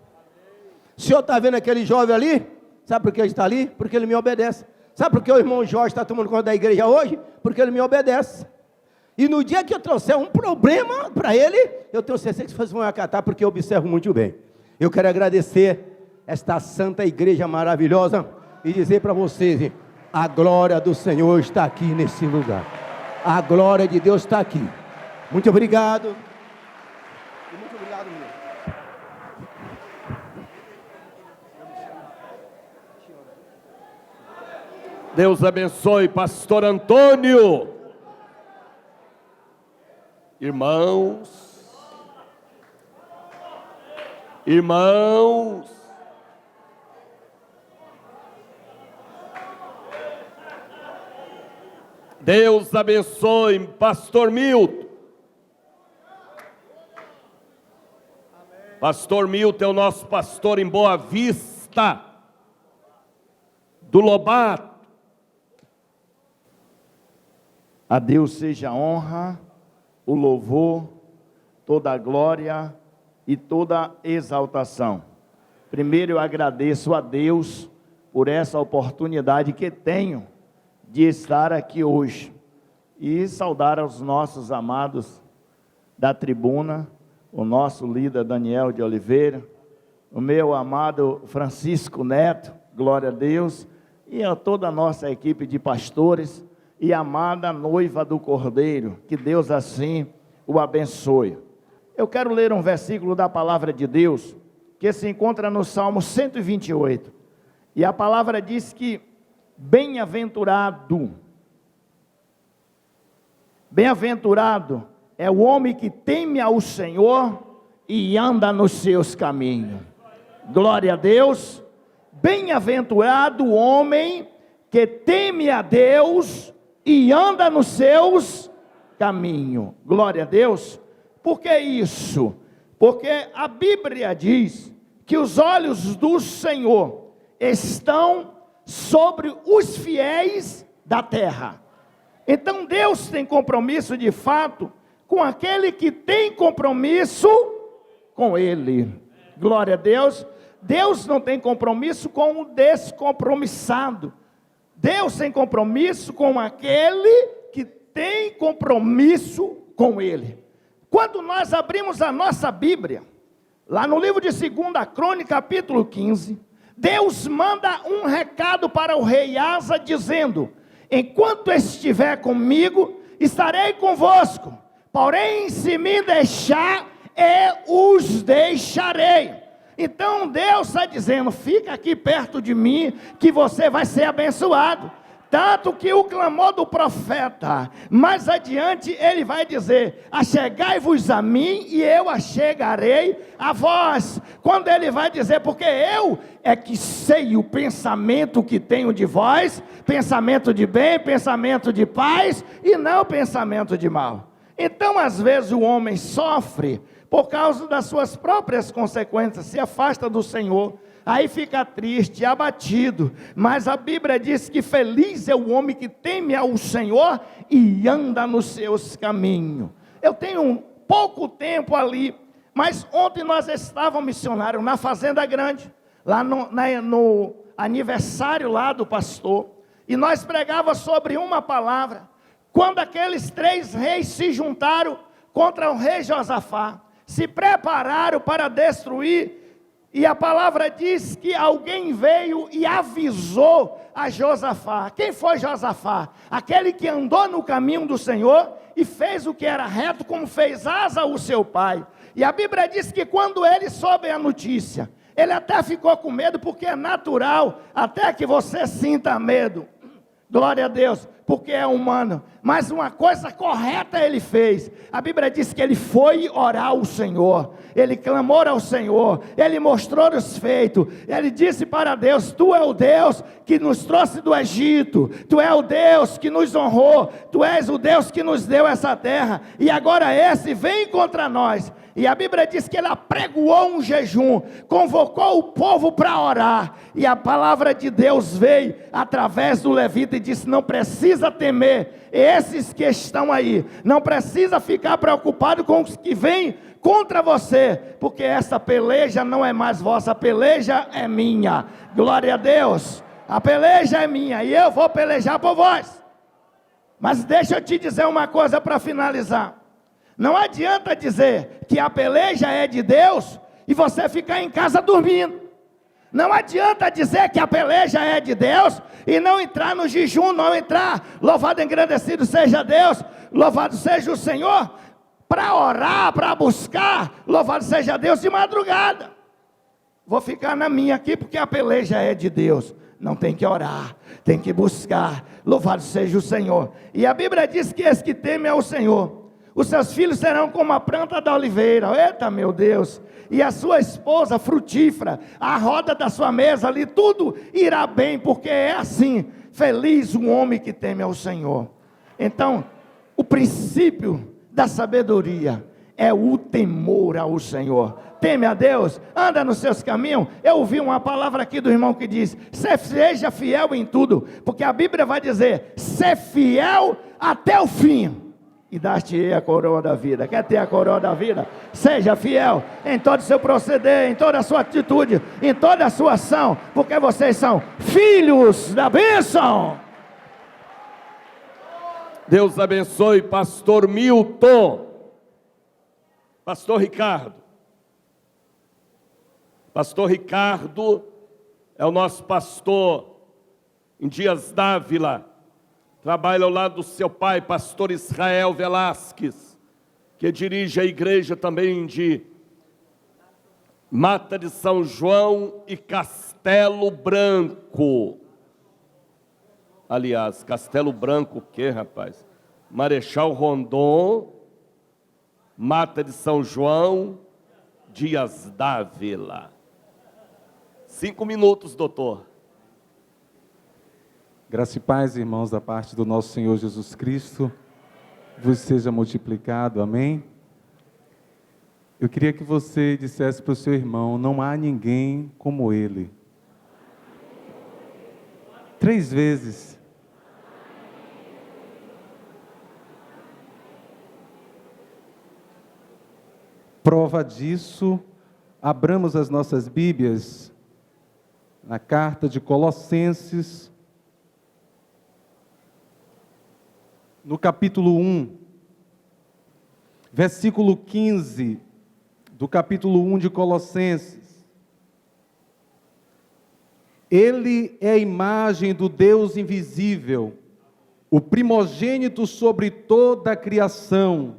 F: O senhor está vendo aquele jovem ali? Sabe por que ele está ali? Porque ele me obedece. Sabe por que o irmão Jorge está tomando conta da igreja hoje? Porque ele me obedece. E no dia que eu trouxer um problema para ele, eu tenho certeza que vocês vão acatar, porque eu observo muito bem. Eu quero agradecer esta santa igreja maravilhosa e dizer para vocês: a glória do Senhor está aqui nesse lugar. A glória de Deus está aqui. Muito obrigado. Muito obrigado mesmo.
C: Deus abençoe, pastor Antônio. Irmãos, Deus abençoe, pastor Milton. Pastor Milton é o nosso pastor em Boa Vista, do Lobato.
G: A Deus seja a honra, o louvor, toda a glória e toda a exaltação. Primeiro eu agradeço a Deus por essa oportunidade que tenho de estar aqui hoje e saudar aos nossos amados da tribuna, o nosso líder Daniel de Oliveira, o meu amado Francisco Neto, glória a Deus, e a toda a nossa equipe de pastores e amada noiva do Cordeiro, que Deus assim o abençoe. Eu quero ler um versículo da palavra de Deus, que se encontra no Salmo 128, e a palavra diz que bem-aventurado é o homem que teme ao Senhor e anda nos seus caminhos. Glória a Deus. Bem-aventurado o homem que teme a Deus e anda nos seus caminhos. Glória a Deus. Por que isso? Porque a Bíblia diz que os olhos do Senhor estão sobre os fiéis da terra. Então Deus tem compromisso de fato com aquele que tem compromisso com Ele. Glória a Deus. Deus não tem compromisso com o descompromissado. Deus tem compromisso com aquele que tem compromisso com Ele. Quando nós abrimos a nossa Bíblia, lá no livro de 2 Crônica, capítulo 15, Deus manda um recado para o rei Asa, dizendo: enquanto estiver comigo, estarei convosco, porém se me deixar, eu os deixarei. Então Deus está dizendo: fica aqui perto de mim, que você vai ser abençoado. Tanto que o clamor do profeta, mais adiante ele vai dizer: achegai-vos a mim e eu achegarei a vós. Quando ele vai dizer, porque eu é que sei o pensamento que tenho de vós, pensamento de bem, pensamento de paz e não pensamento de mal. Então às vezes o homem sofre por causa das suas próprias consequências, se afasta do Senhor, aí fica triste, abatido, mas a Bíblia diz que feliz é o homem que teme ao Senhor e anda nos seus caminhos. Eu tenho pouco tempo ali, mas ontem nós estávamos missionários na Fazenda Grande, lá no aniversário lá do pastor, e nós pregávamos sobre uma palavra, quando aqueles 3 reis se juntaram contra o rei Josafá, se prepararam para destruir. E a palavra diz que alguém veio e avisou a Josafá. Quem foi Josafá? Aquele que andou no caminho do Senhor e fez o que era reto, como fez Asa, o seu pai. E a Bíblia diz que quando ele soube a notícia, ele até ficou com medo, porque é natural até que você sinta medo. Glória a Deus, porque é humano. Mas uma coisa correta ele fez. A Bíblia diz que ele foi orar ao Senhor. Ele clamou ao Senhor. Ele mostrou os feitos. Ele disse para Deus: tu é o Deus que nos trouxe do Egito. Tu é o Deus que nos honrou. Tu és o Deus que nos deu essa terra. E agora esse vem contra nós. E a Bíblia diz que ele apregoou um jejum, convocou o povo para orar, e a palavra de Deus veio através do levita e disse: não precisa temer esses que estão aí, não precisa ficar preocupado com os que vêm contra você, porque essa peleja não é mais vossa, a peleja é minha. Glória a Deus, a peleja é minha e eu vou pelejar por vós. Mas deixa eu te dizer uma coisa para finalizar. Não adianta dizer que a peleja é de Deus e você ficar em casa dormindo. Não adianta dizer que a peleja é de Deus e não entrar no jejum, não entrar, louvado e engrandecido seja Deus, louvado seja o Senhor, para orar, para buscar, louvado seja Deus de madrugada. Vou ficar na minha aqui porque a peleja é de Deus. Não tem que orar, tem que buscar, louvado seja o Senhor. E a Bíblia diz que esse que teme ao Senhor, os seus filhos serão como a planta da oliveira. Eita, meu Deus! E a sua esposa frutífera, a roda da sua mesa ali, tudo irá bem, porque é assim. Feliz o homem que teme ao Senhor. Então, o princípio da sabedoria é o temor ao Senhor. Teme a Deus, anda nos seus caminhos. Eu ouvi uma palavra aqui do irmão que diz: seja fiel em tudo, porque a Bíblia vai dizer: ser fiel até o fim, e dar-te-ei a coroa da vida. Quer ter a coroa da vida? Seja fiel em todo o seu proceder, em toda a sua atitude, em toda a sua ação, porque vocês são filhos da bênção.
C: Deus abençoe, pastor Milton. Pastor Ricardo. Pastor Ricardo é o nosso pastor em Dias d'Ávila. Trabalha ao lado do seu pai, pastor Israel Velasquez, que dirige a igreja também de Mata de São João e Castelo Branco. Aliás, Castelo Branco o quê, rapaz? Marechal Rondon, Mata de São João, Dias d'Ávila. 5 minutos, doutor.
H: Graça e paz, irmãos, da parte do nosso Senhor Jesus Cristo, vos seja multiplicado, amém? Eu queria que você dissesse para o seu irmão: não há ninguém como ele. 3 vezes. Prova disso, abramos as nossas Bíblias na carta de Colossenses, no capítulo 1, versículo 15, do capítulo 1 de Colossenses. Ele é a imagem do Deus invisível, o primogênito sobre toda a criação,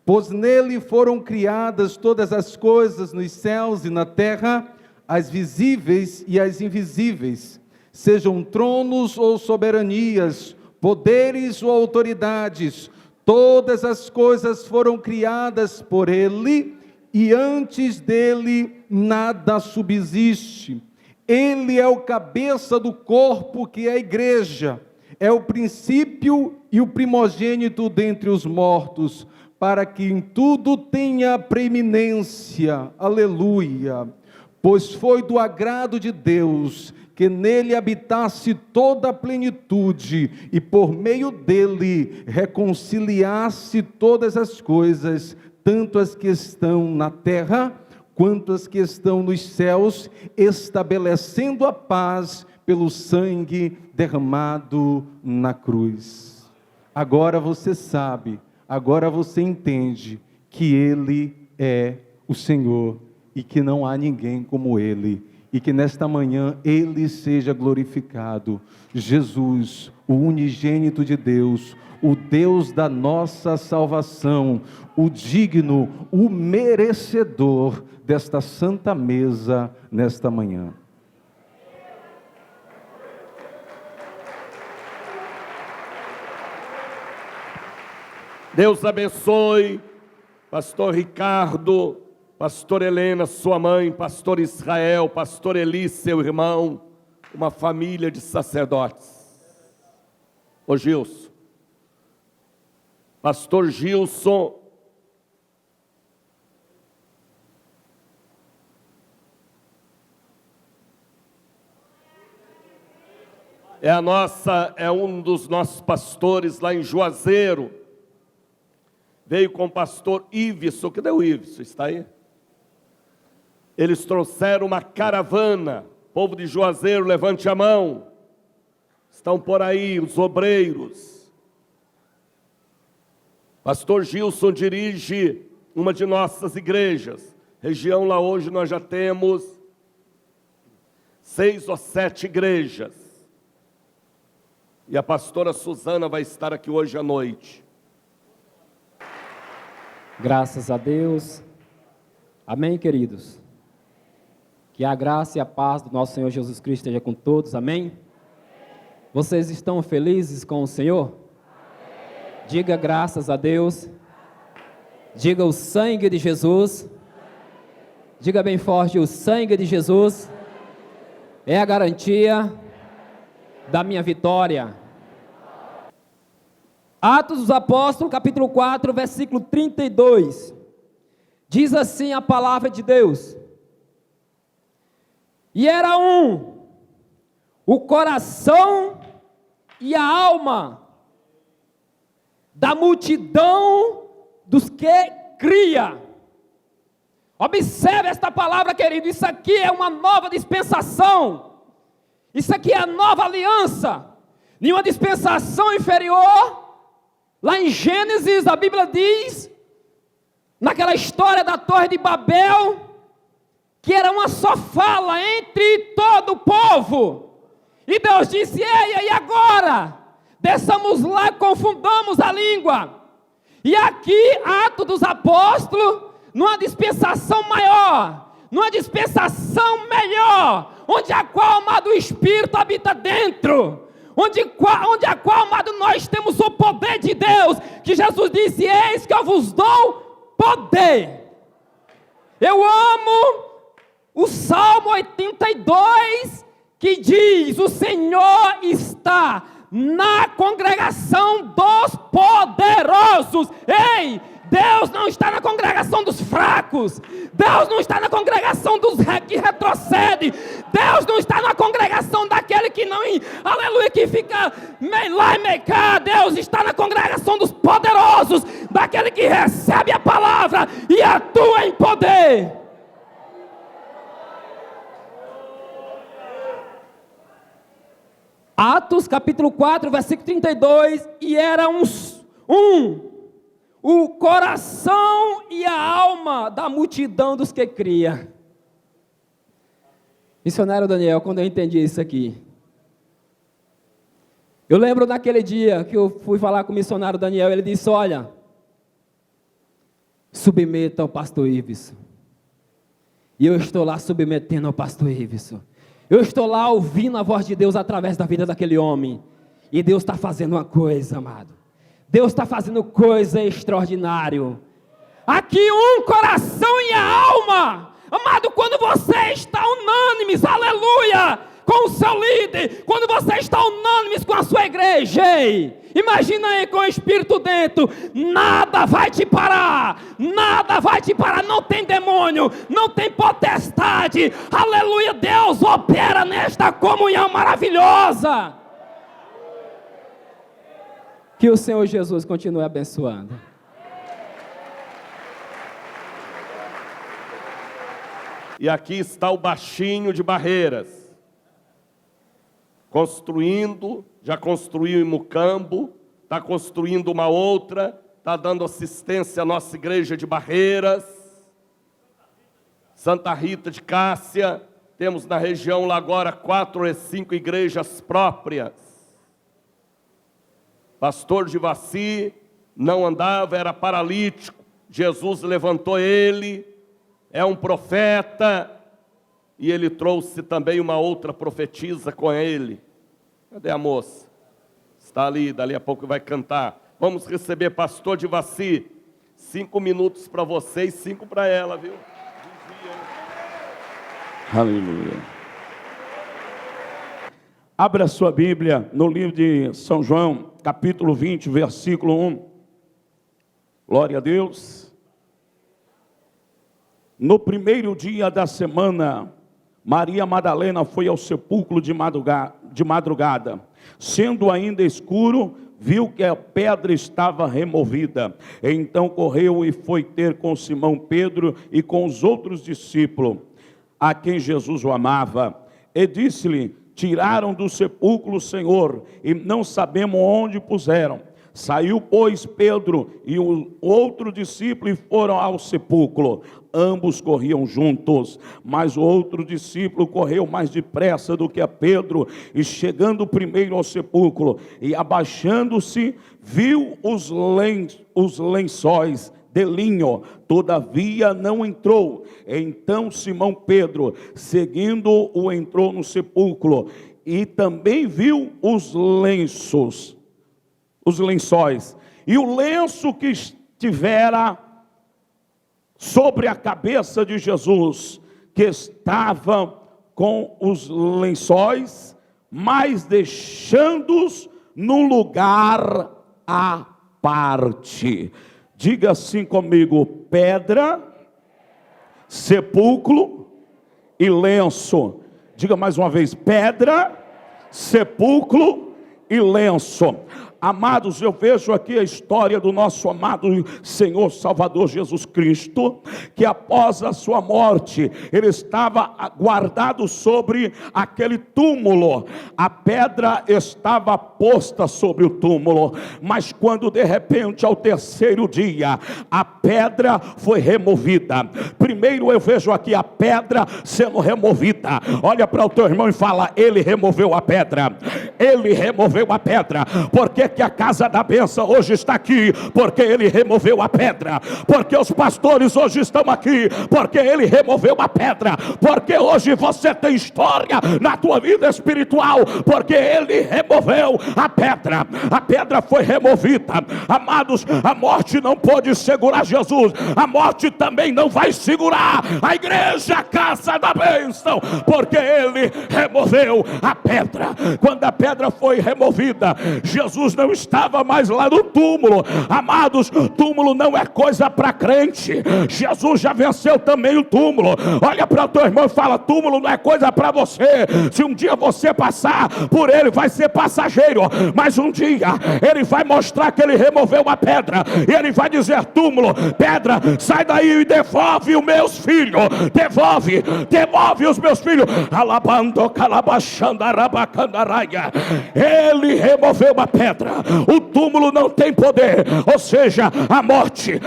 H: pois nele foram criadas todas as coisas nos céus e na terra, as visíveis e as invisíveis, sejam tronos ou soberanias, poderes ou autoridades, todas as coisas foram criadas por Ele, e antes dele nada subsiste. Ele é o cabeça do corpo, que é a igreja, é o princípio e o primogênito dentre os mortos, para que em tudo tenha preeminência. Aleluia! Pois foi do agrado de Deus que nele habitasse toda a plenitude, e por meio dele reconciliasse todas as coisas, tanto as que estão na terra, quanto as que estão nos céus, estabelecendo a paz pelo sangue derramado na cruz. Agora você sabe, agora você entende que Ele é o Senhor e que não há ninguém como Ele, e que nesta manhã Ele seja glorificado. Jesus, o unigênito de Deus, o Deus da nossa salvação, o digno, o merecedor desta santa mesa nesta manhã.
C: Deus abençoe, pastor Ricardo, pastor Helena, sua mãe, pastor Israel, pastor Eli, seu irmão, uma família de sacerdotes. Ô Gilson, pastor Gilson, é um dos nossos pastores lá em Juazeiro. Veio com o pastor Iveson. Cadê o Iveson? Está aí? Eles trouxeram uma caravana. Povo de Juazeiro, levante a mão. Estão por aí os obreiros. Pastor Gilson dirige uma de nossas igrejas. Região lá hoje nós já temos 6 ou 7 igrejas. E a pastora Suzana vai estar aqui hoje à noite.
I: Graças a Deus. Amém, queridos? Que a graça e a paz do nosso Senhor Jesus Cristo esteja com todos. Amém? Vocês estão felizes com o Senhor? Amém. Diga graças a Deus. Diga o sangue de Jesus. Diga bem forte: o sangue de Jesus é a garantia da minha vitória. Atos dos Apóstolos, capítulo 4, versículo 32. Diz assim a palavra de Deus: e era o coração e a alma da multidão dos que cria. Observe esta palavra, querido. Isso aqui é uma nova dispensação. Isso aqui é a nova aliança. Nenhuma dispensação inferior. Lá em Gênesis, a Bíblia diz, naquela história da Torre de Babel, que era uma só fala entre todo o povo. E Deus disse: ei, e agora? Desçamos lá e confundamos a língua. E aqui, Atos dos Apóstolos, numa dispensação maior, numa dispensação melhor, onde a qual, amado, o Espírito habita dentro. Onde a qual, amado, nós temos o poder de Deus, que Jesus disse: eis que eu vos dou poder. Eu amo o Salmo 82, que diz: o Senhor está na congregação dos poderosos. Ei, Deus não está na congregação dos fracos. Deus não está na congregação dos que retrocede. Deus não está na congregação daquele que não, aleluia, que fica meio lá e meio cá. Deus está na congregação dos poderosos, daquele que recebe a palavra e atua em poder. Atos capítulo 4, versículo 32, e era o coração e a alma da multidão dos que cria. Missionário Daniel, quando eu entendi isso aqui, eu lembro naquele dia que eu fui falar com o missionário Daniel, ele disse: olha, submeta ao pastor Iveson. E eu estou lá submetendo ao pastor Iveson. Eu estou lá ouvindo a voz de Deus através da vida daquele homem. E Deus está fazendo uma coisa, amado. Deus está fazendo coisa extraordinária. Aqui um coração e a alma. Amado, quando você está unânimes, aleluia, com o seu líder, quando você está unânimes com a sua igreja, ei, imagina aí com o Espírito dentro, nada vai te parar, nada vai te parar, não tem demônio, não tem potestade, aleluia, Deus opera nesta comunhão maravilhosa. Que o Senhor Jesus continue abençoando.
C: E aqui está o baixinho de Barreiras, construindo, já construiu em Mucambo, está construindo uma outra, está dando assistência à nossa igreja de Barreiras, Santa Rita de Cássia, temos na região lá agora 4 ou 5 igrejas próprias. Pastor de Vaci não andava, era paralítico, Jesus levantou ele, é um profeta, e ele trouxe também uma outra profetisa com ele. Cadê a moça? Está ali, dali a pouco vai cantar. Vamos receber pastor de Vaci. 5 minutos para você e 5 para ela, viu?
E: Aleluia. Abra sua Bíblia no livro de São João, capítulo 20, versículo 1. Glória a Deus. No primeiro dia da semana, Maria Madalena foi ao sepulcro de madrugada. Sendo ainda escuro, viu que a pedra estava removida. Então correu e foi ter com Simão Pedro e com os outros discípulos, a quem Jesus o amava. E disse-lhe: tiraram do sepulcro o Senhor, e não sabemos onde puseram. Saiu, pois, Pedro e o outro discípulo e foram ao sepulcro. Ambos corriam juntos, mas o outro discípulo correu mais depressa do que a Pedro, e chegando primeiro ao sepulcro, e abaixando-se, viu os lençóis de linho, todavia não entrou. Então Simão Pedro, seguindo-o, entrou no sepulcro, e também viu os lençóis, e o lenço que estivera sobre a cabeça de Jesus, que estava com os lençóis, mas deixando-os num lugar à parte. Diga assim comigo: pedra, sepulcro e lenço. Diga mais uma vez: pedra, sepulcro e lenço. Amados, eu vejo aqui a história do nosso amado Senhor Salvador Jesus Cristo, que após a sua morte, ele estava guardado sobre aquele túmulo. A pedra estava posta sobre o túmulo, mas quando de repente, ao terceiro dia, a pedra foi removida. Primeiro eu vejo aqui a pedra sendo removida. Olha para o teu irmão e fala: ele removeu a pedra. Ele removeu a pedra. Porque que a casa da bênção hoje está aqui? Porque ele removeu a pedra. Porque os pastores hoje estão aqui? Porque ele removeu a pedra. Porque hoje você tem história na tua vida espiritual? Porque ele removeu a pedra. A pedra foi removida. Amados, a morte não pôde segurar Jesus. A morte também não vai segurar a igreja, a casa da bênção, porque ele removeu a pedra. Quando a pedra foi removida, Jesus não estava mais lá no túmulo. Amados, túmulo não é coisa para crente. Jesus já venceu também o túmulo. Olha para o teu irmão e fala: túmulo não é coisa para você. Se um dia você passar por ele, vai ser passageiro, mas um dia ele vai mostrar que ele removeu a pedra, e ele vai dizer: túmulo, pedra, sai daí e devolve os meus filhos. Devolve os meus filhos. Alabando, calabachando, arabacandaraia. Ele removeu a pedra.
J: agora o túmulo não tem poder, ou seja, a morte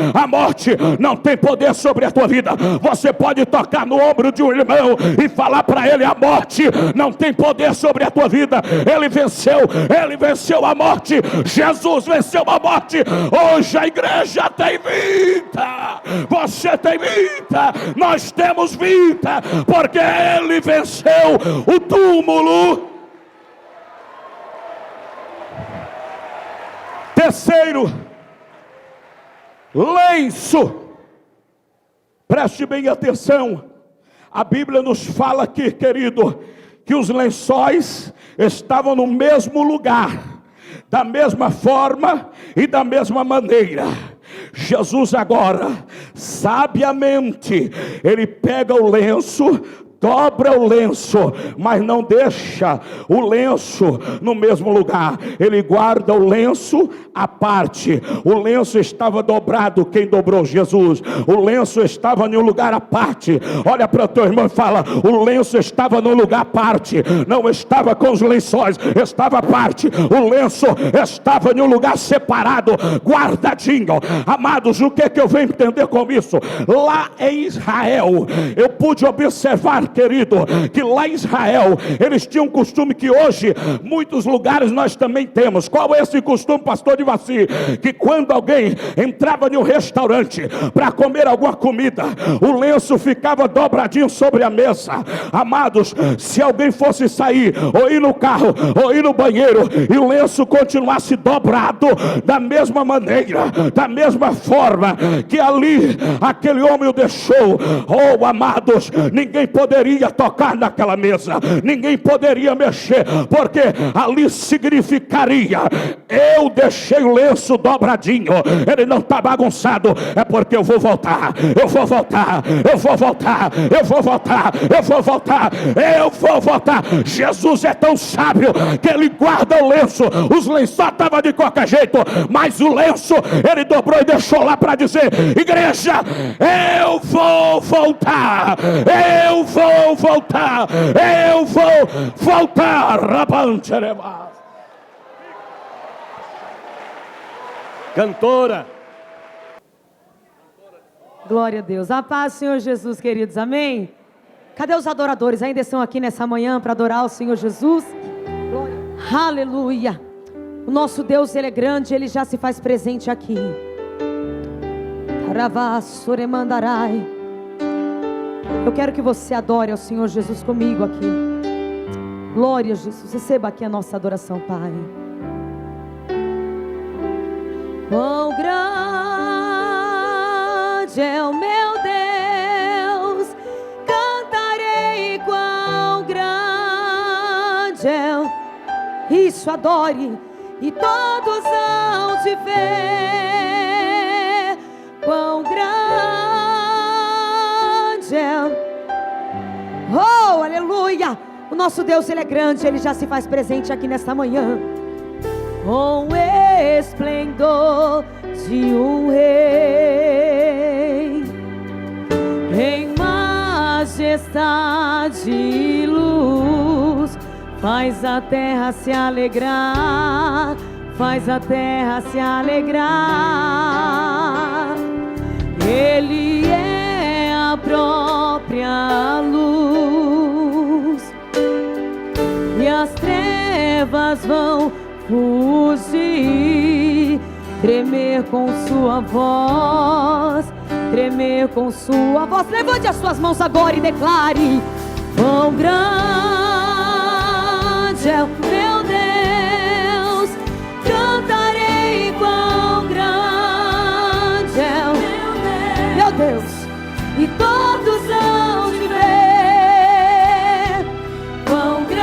J: não tem poder sobre a tua vida. Você pode tocar no ombro de um irmão e falar para ele: a morte não tem poder sobre a tua vida. Ele venceu a morte. Jesus venceu a morte. Hoje a igreja tem vida, você tem vida, nós temos vida, porque ele venceu o túmulo. Terceiro, lenço. Preste bem atenção. A Bíblia nos fala aqui, querido, que os lençóis estavam no mesmo lugar, da mesma forma e da mesma maneira. Jesus agora, sabiamente, ele pega o lenço, dobra o lenço, mas não deixa o lenço no mesmo lugar. Ele guarda o lenço à parte. O lenço estava dobrado. Quem dobrou? Jesus. O lenço estava em um lugar à parte. Olha para o teu irmão e fala: o lenço estava no lugar à parte. Não estava com os lençóis, estava à parte. O lenço estava em um lugar separado, guardadinho. Amados, o que é que eu venho entender com isso? Lá em Israel, eu pude observar, querido, que lá em Israel eles tinham um costume que hoje muitos lugares nós também temos. Qual é esse costume, pastor de Vaci? Que quando alguém entrava em um restaurante para comer alguma comida, o lenço ficava dobradinho sobre a mesa. Amados, se alguém fosse sair, ou ir no carro, ou ir no banheiro, e o lenço continuasse dobrado da mesma maneira, da mesma forma que ali aquele homem o deixou, oh amados, ninguém poderia tocar naquela mesa, ninguém poderia mexer, porque ali significaria: eu deixei o lenço dobradinho, ele não está bagunçado, é porque eu vou voltar, eu vou voltar, eu vou voltar, eu vou voltar, eu vou voltar, eu vou voltar. Jesus é tão sábio que ele guarda o lenço. Os lençóis estavam de qualquer jeito, mas o lenço ele dobrou e deixou lá para dizer: igreja, eu vou voltar, eu vou voltar, eu vou voltar.
C: Cantora.
K: Glória a Deus. A paz, Senhor Jesus, queridos. Amém? Cadê os adoradores? Ainda estão aqui nessa manhã para adorar o Senhor Jesus? Glória. Aleluia. O nosso Deus, Ele é grande, Ele já se faz presente aqui. Caravaçoremandarai. Eu quero que você adore ao Senhor Jesus comigo aqui. Glória a Jesus. Receba aqui a nossa adoração, Pai. Quão grande é o meu Deus, cantarei quão grande é o... Isso, adore, e todos hão de ver quão grande é. Oh, aleluia! O nosso Deus, Ele é grande, Ele já se faz presente aqui nesta manhã. Com esplendor de um rei, em majestade e luz, faz a terra se alegrar, faz a terra se alegrar. Ele é a própria luz, e as trevas vão fugir, tremer com sua voz, tremer com sua voz. Levante as suas mãos agora e declare: quão grande é o meu Deus, cantarei quão grande é o meu Deus, e todos hão de ver quão grande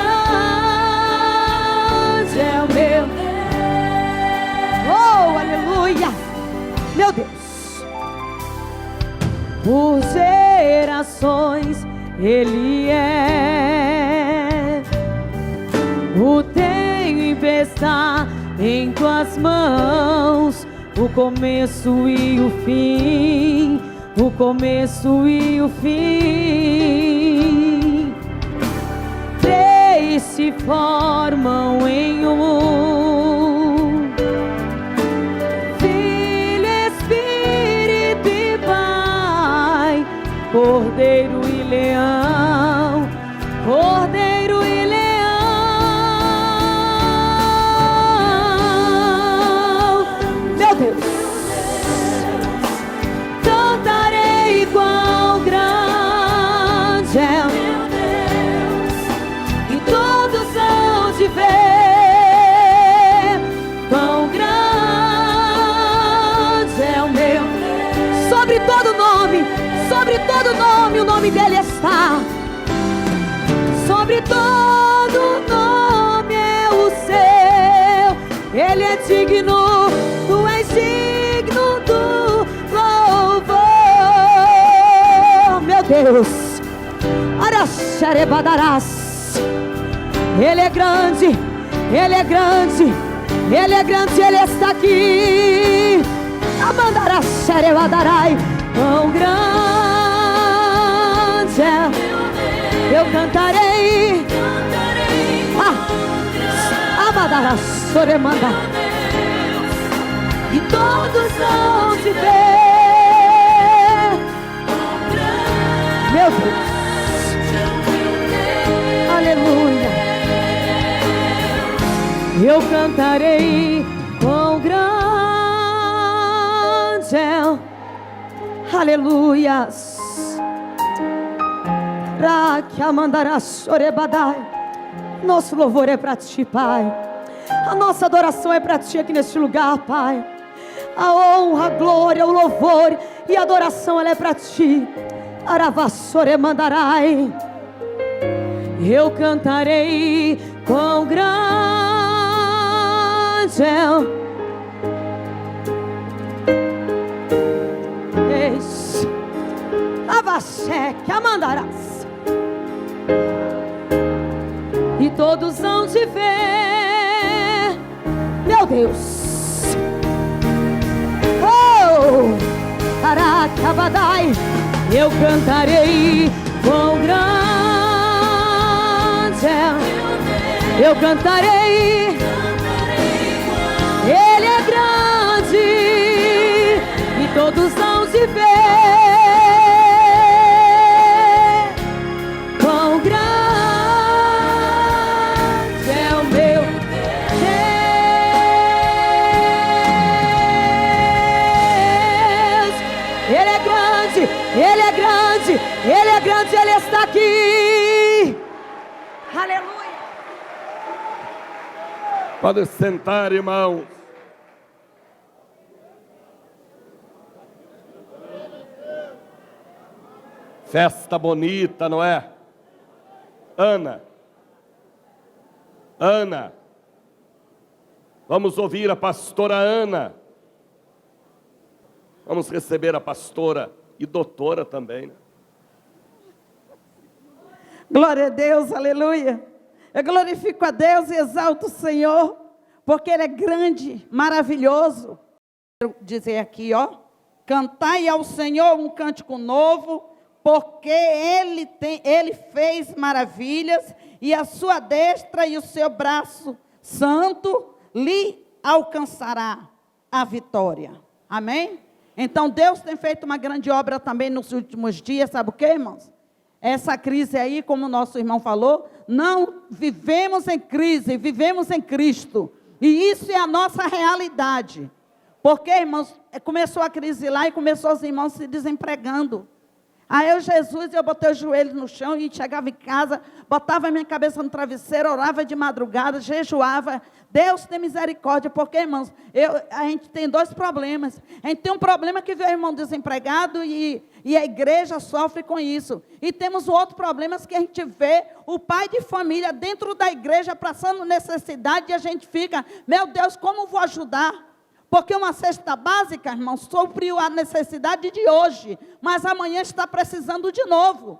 K: é o meu Deus. Oh, aleluia, meu Deus. Por gerações Ele é, o tempo está em tuas mãos, o começo e o fim, o começo e o fim. Três se formam em um, nome dele está. Sobre todo nome é o seu. Ele é digno, tu és digno do louvor. Meu Deus, Araxarebadarás. Ele é grande, ele é grande, ele é grande, ele está aqui. Amandaraxarebadarai. Quão grande é, eu cantarei. Abadaraxoremanda. E todos vão te ver. Meu Deus, aleluia. Eu cantarei quão grande é, aleluias. Nosso louvor é para ti, Pai. A nossa adoração é para ti aqui neste lugar, Pai. A honra, a glória, o louvor e a adoração, ela é para ti. Aravassore mandarai. Eu cantarei quão grande é. Eis Avaxé que amandarás. E todos vão te ver, meu Deus. Oh, Aracabadai. Eu cantarei quão grande é. Eu cantarei. Ele é grande e todos vão te ver. Quão grande é o meu Deus. Ele é grande, ele é grande, ele é grande, ele está aqui. Aleluia.
C: Pode sentar, irmãos. Festa bonita, não é? Ana, vamos ouvir a pastora Ana. Vamos receber a pastora e doutora também, né?
L: Glória a Deus, aleluia. Eu glorifico a Deus e exalto o Senhor, porque Ele é grande, maravilhoso. Quero dizer aqui, ó, cantai ao Senhor um cântico novo, porque Ele fez maravilhas, e a sua destra e o seu braço santo lhe alcançará a vitória. Amém? Então Deus tem feito uma grande obra também nos últimos dias, sabe o que, irmãos? Essa crise aí, como o nosso irmão falou, não vivemos em crise, vivemos em Cristo. E isso é a nossa realidade. Porque, irmãos, começou a crise lá e começou os irmãos se desempregando. Aí eu botei os joelhos no chão e chegava em casa, botava a minha cabeça no travesseiro, orava de madrugada, jejuava. Deus tem misericórdia, porque, irmãos, a gente tem dois problemas. A gente tem um problema que vê o irmão desempregado e a igreja sofre com isso. E temos o outro problema que a gente vê o pai de família dentro da igreja passando necessidade e a gente fica, meu Deus, como vou ajudar? Porque uma cesta básica, irmão, supriu a necessidade de hoje, mas amanhã está precisando de novo.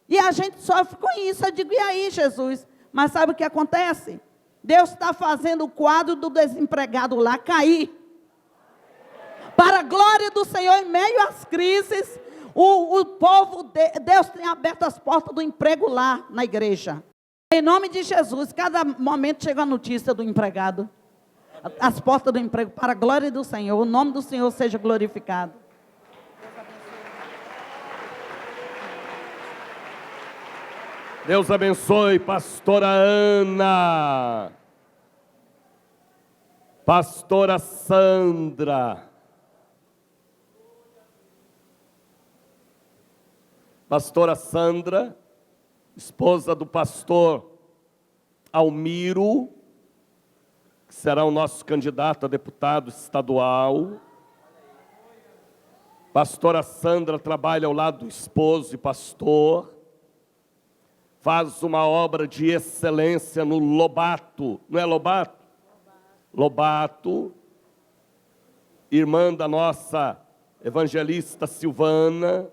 L: E a gente sofre com isso. Eu digo, e aí, Jesus? Mas sabe o que acontece? Deus está fazendo o quadro do desempregado lá cair. Para a glória do Senhor, em meio às crises, o povo, Deus tem aberto as portas do emprego lá na igreja. Em nome de Jesus, cada momento chega a notícia do empregado. As portas do emprego, para a glória do Senhor, o nome do Senhor seja glorificado.
C: Deus abençoe, pastora Ana, pastora Sandra, pastora Sandra, esposa do pastor Almiro, que será o nosso candidato a deputado estadual. Pastora Sandra trabalha ao lado do esposo e pastor. Faz uma obra de excelência no Lobato. Não é Lobato? Lobato. Irmã da nossa evangelista Silvana.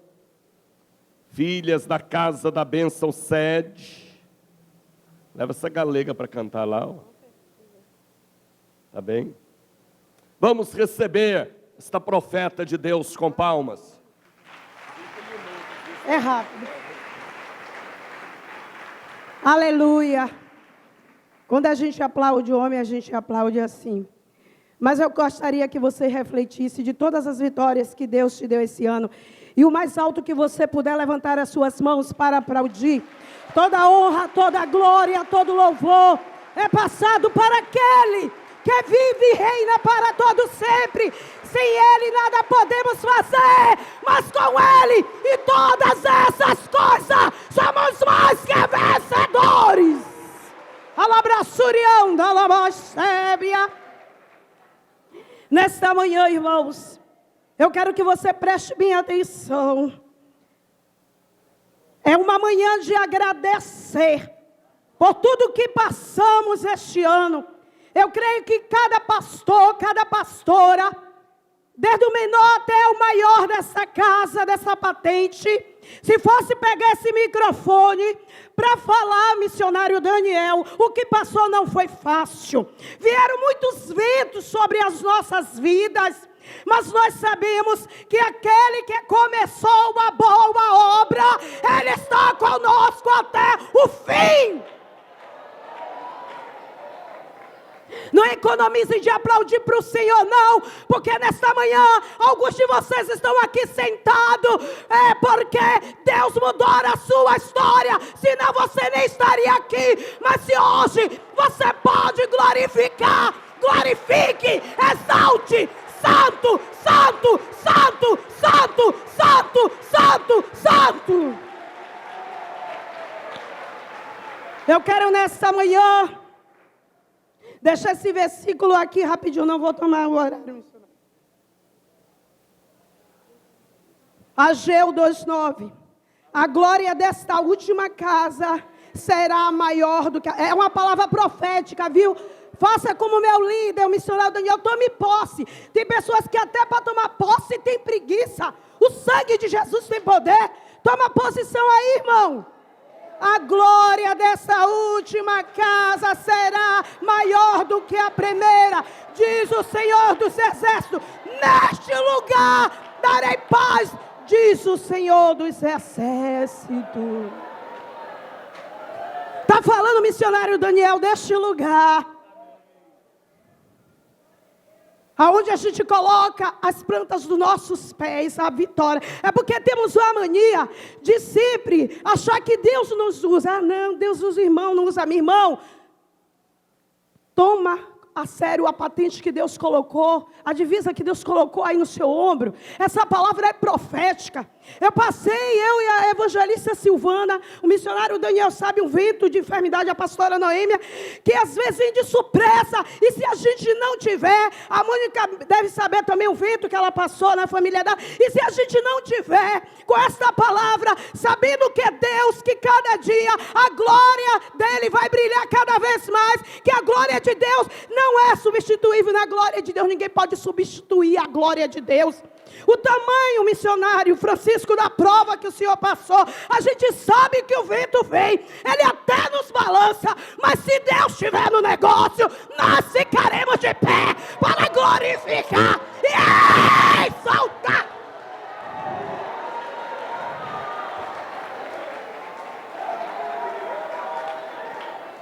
C: Filhas da Casa da Bênção Sede. Leva essa galega para cantar lá. Ó. Tá bem? Vamos receber esta profeta de Deus com palmas.
M: É rápido. Aleluia. Quando a gente aplaude o homem, a gente aplaude assim. Mas eu gostaria que você refletisse de todas as vitórias que Deus te deu esse ano. E o mais alto que você puder levantar as suas mãos para aplaudir. Toda honra, toda glória, todo louvor é passado para aquele que vive e reina para todo sempre. Sem Ele nada podemos fazer, mas com Ele e todas essas coisas somos mais que vencedores. Alabraçurião da Labastébia. Nesta manhã, irmãos, eu quero que você preste bem atenção. É uma manhã de agradecer por tudo que passamos este ano. Eu creio que cada pastor, cada pastora, desde o menor até o maior dessa casa, dessa patente, se fosse pegar esse microfone para falar, missionário Daniel, o que passou não foi fácil. Vieram muitos ventos sobre as nossas vidas, mas nós sabemos que aquele que começou uma boa obra, Ele está conosco até o fim. Não economizem de aplaudir para o Senhor, não, porque nesta manhã alguns de vocês estão aqui sentados, porque Deus mudou a sua história, senão você nem estaria aqui. Mas se hoje você pode glorificar, glorifique, exalte, santo, santo, santo, santo, santo, santo, santo. Eu quero nesta manhã deixa esse versículo aqui rapidinho, não vou tomar o horário. Ageu 2:9. A glória desta última casa será maior do que... É uma palavra profética, viu? Faça como meu líder, o missionário Daniel, tome posse. Tem pessoas que até para tomar posse tem preguiça. O sangue de Jesus tem poder. Toma posição aí, irmão. A glória dessa última casa será maior do que a primeira, diz o Senhor dos Exércitos. Neste lugar darei paz, diz o Senhor dos Exércitos. Está falando o missionário Daniel deste lugar, aonde a gente coloca as plantas dos nossos pés, a vitória. É porque temos a mania de sempre achar que Deus nos usa. Ah, não, Deus usa o irmão, não usa a minha irmão. Toma a sério a patente que Deus colocou, a divisa que Deus colocou aí no seu ombro. Essa palavra é profética. Eu e a evangelista Silvana, o missionário Daniel sabe, um vento de enfermidade, a pastora Noêmia, que às vezes vem de surpresa, e se a gente não tiver, a Mônica deve saber também o vento que ela passou na família dela, e se a gente não tiver com esta palavra, sabendo que é Deus, que cada dia a glória dele vai brilhar cada vez mais, que a glória de Deus não é substituível. Na glória de Deus ninguém pode substituir a glória de Deus. O tamanho, missionário Francisco, da prova que o Senhor passou, a gente sabe que o vento vem, ele até nos balança, mas se Deus estiver no negócio, nós ficaremos de pé para glorificar e exaltar.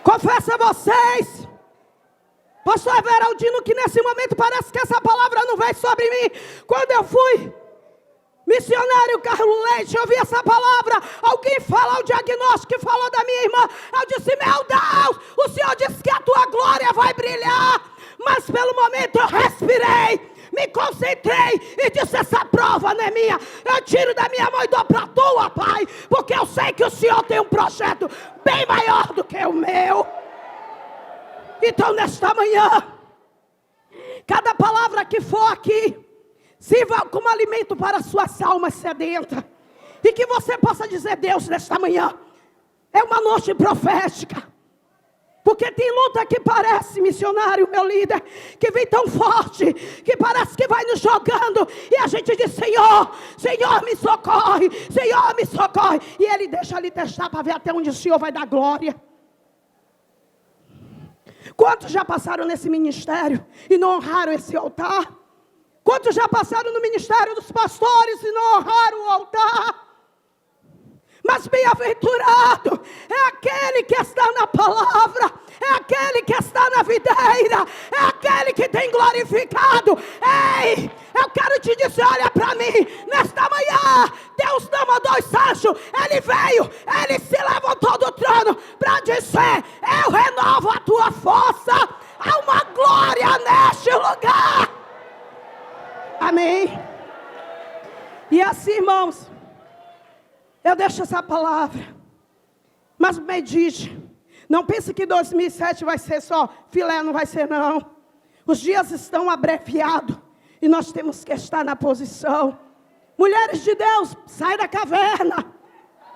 M: Confesso a vocês, pastor Everaldino, que nesse momento parece que essa palavra não veio sobre mim. Quando eu fui missionário Carlos Leite, eu vi essa palavra, alguém falou o diagnóstico, que falou da minha irmã. Eu disse, meu Deus, o Senhor disse que a tua glória vai brilhar. Mas pelo momento eu respirei, me concentrei e disse, essa prova não é minha, eu tiro da minha mão e dou para a tua, Pai, porque eu sei que o Senhor tem um projeto bem maior do que o meu. Então nesta manhã, cada palavra que for aqui, sirva como alimento para a sua alma sedenta. E que você possa dizer: Deus, nesta manhã, é uma noite profética. Porque tem luta que parece, missionário, meu líder, que vem tão forte, que parece que vai nos jogando, e a gente diz: Senhor, Senhor, me socorre, Senhor, me socorre. E Ele deixa ali testar para ver até onde o Senhor vai dar glória. Quantos já passaram nesse ministério e não honraram esse altar? Quantos já passaram no ministério dos pastores e não honraram o altar? Mas bem-aventurado é aquele que está na palavra, é aquele que está na videira, é aquele que tem glorificado. Ei, eu quero te dizer, olha para mim, nesta manhã, Deus não mandou os anjos, Ele veio, Ele se levantou do trono para dizer: eu renovo a tua força, há uma glória neste lugar. Amém. E assim, irmãos, eu deixo essa palavra, mas medite. Não pense que 2007 vai ser só filé, não vai ser não. Os dias estão abreviados e nós temos que estar na posição. Mulheres de Deus, sai da caverna.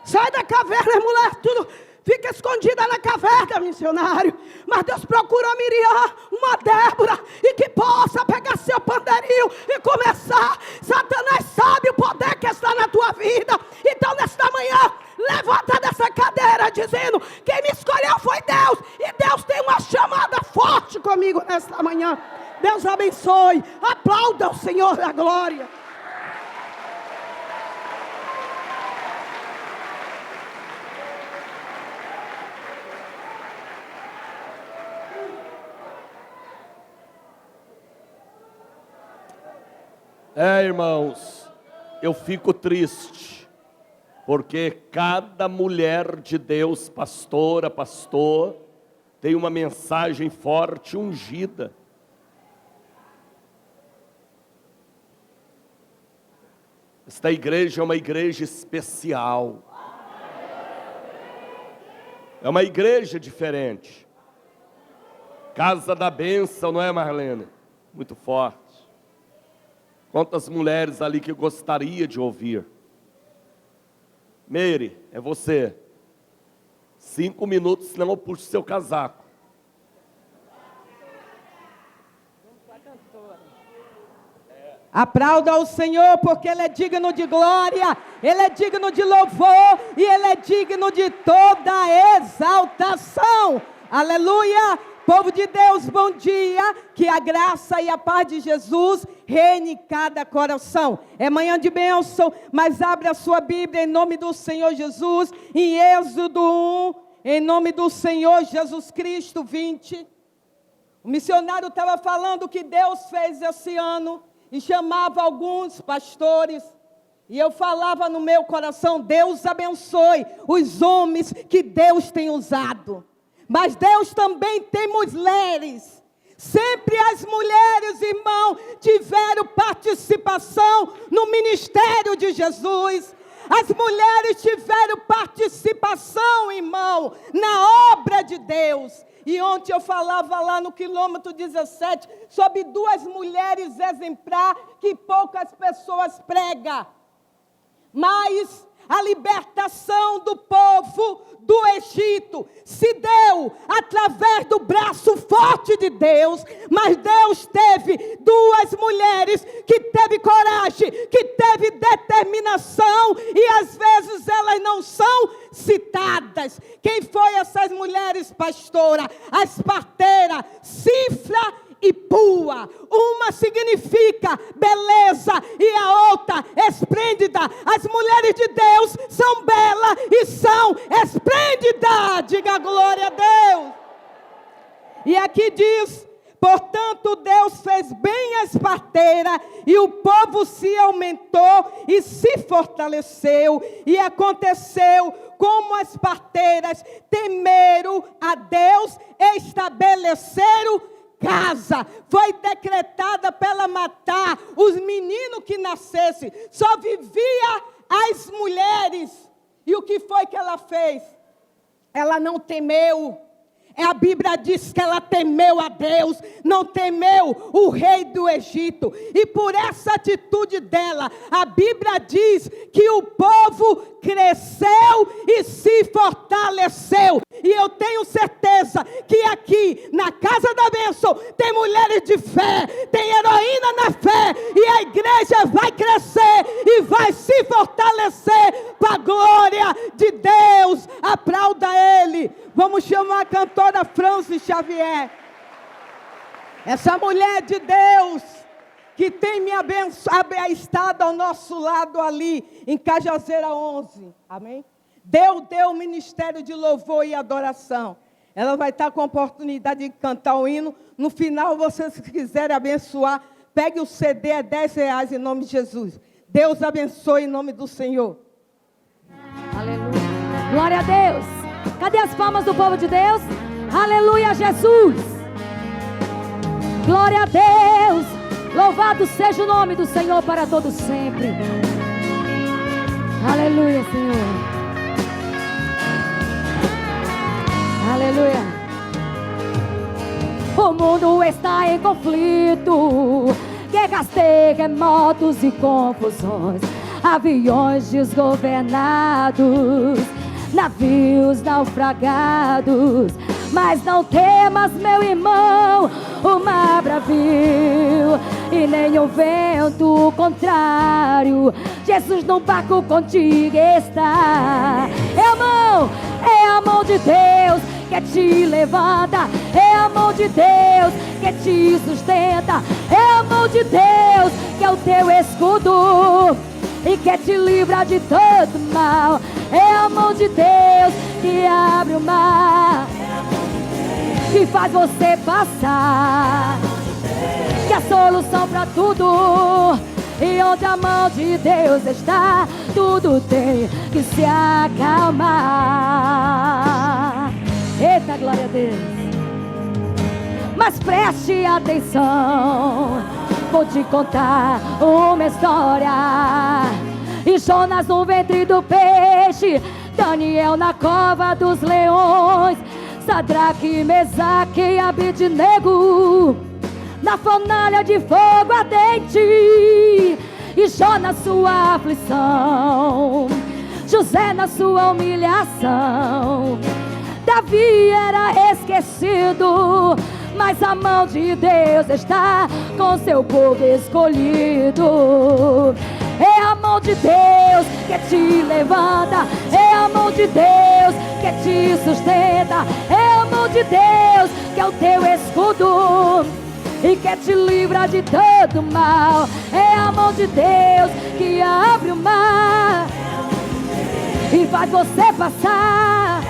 M: Sai da caverna, mulher, tudo fica escondida na caverna, missionário. Mas Deus procura uma Miriam, uma Débora, e que possa pegar seu pandeirinho e começar. Satanás sabe o poder que está na tua vida. Então nesta manhã, levanta dessa cadeira dizendo: quem me escolheu foi Deus, e Deus tem uma chamada forte comigo nesta manhã. Deus abençoe. Aplauda o Senhor da glória.
C: Irmãos, eu fico triste, porque cada mulher de Deus, pastora, pastor, tem uma mensagem forte, ungida. Esta igreja é uma igreja especial. É uma igreja diferente. Casa da bênção, não é, Marlene? Muito forte. Quantas mulheres ali que gostaria de ouvir? Meire, é você. 5 minutos, senão eu puxo seu casaco.
L: Aplauda o Senhor, porque Ele é digno de glória, Ele é digno de louvor, e Ele é digno de toda exaltação. Aleluia! Povo de Deus, bom dia, que a graça e a paz de Jesus reine em cada coração. É manhã de bênção, mas abre a sua Bíblia em nome do Senhor Jesus, em Êxodo 1, em nome do Senhor Jesus Cristo 20. O missionário estava falando que Deus fez esse ano, e chamava alguns pastores, e eu falava no meu coração: Deus abençoe os homens que Deus tem usado. Mas Deus também tem mulheres. Sempre as mulheres, irmão, tiveram participação no ministério de Jesus. As mulheres tiveram participação, irmão, na obra de Deus. E ontem eu falava lá no quilômetro 17 sobre 2 mulheres exemplar que poucas pessoas pregam. Mas a libertação do povo do Egito se deu através do braço forte de Deus, mas Deus teve 2 mulheres que teve coragem, que teve determinação, e às vezes elas não são citadas. Quem foi essas mulheres, pastora? As parteiras, Cifra e Pua. Uma significa beleza e a outra esplêndida. As mulheres de Deus são belas e são esplêndidas. Diga glória a Deus. E aqui diz: portanto Deus fez bem as parteiras, e o povo se aumentou e se fortaleceu. E aconteceu, como as parteiras temeram a Deus, estabeleceram casa. Foi decretada para ela matar os meninos que nascessem. Só vivia as mulheres. E o que foi que ela fez? Ela não temeu. A Bíblia diz que ela temeu a Deus, não temeu o rei do Egito. E por essa atitude dela, a Bíblia diz que o povo cresceu e se fortaleceu. E eu tenho certeza que aqui, na Casa da Bênção, tem mulheres de fé, tem heroína na fé. E a igreja vai crescer e vai se fortalecer para a glória de Deus. Aplauda Ele. Vamos chamar a cantora Francis Xavier. Essa mulher de Deus que tem me estado ao nosso lado ali, em Cajazeira 11. Amém? Deu o ministério de louvor e adoração. Ela vai estar com a oportunidade de cantar o hino. No final, vocês se quiserem abençoar, pegue o CD, é R$10 em nome de Jesus. Deus abençoe em nome do Senhor.
K: Aleluia. Glória a Deus. Cadê as palmas do povo de Deus? Aleluia, Jesus. Glória a Deus. Louvado seja o nome do Senhor para todos sempre. Aleluia, Senhor. Aleluia. O mundo está em conflito, guerras, terremotos e confusões, aviões desgovernados, navios naufragados. Mas não temas, meu irmão, o mar bravio e nem o vento contrário. Jesus no barco contigo está. É a mão de Deus que te levanta, é a mão de Deus que te sustenta, é a mão de Deus que é o teu escudo e que te livra de todo mal. É a mão de Deus que abre o mar e faz você passar, que é a solução para tudo. E onde a mão de Deus está, tudo tem que se acalmar. Eita, glória a Deus. Mas preste atenção, vou te contar uma história. E Jonas no ventre do peixe, Daniel na cova dos leões, Sadraque, Mesaque e Abednego na fornalha de fogo ardente. E Jó na sua aflição, José na sua humilhação, Davi era esquecido, mas a mão de Deus está com seu povo escolhido. É a mão de Deus que te levanta, é a mão de Deus que te sustenta, é a mão de Deus que é o teu escudo e que te livra de todo mal. É a mão de Deus que abre o mar e faz você passar,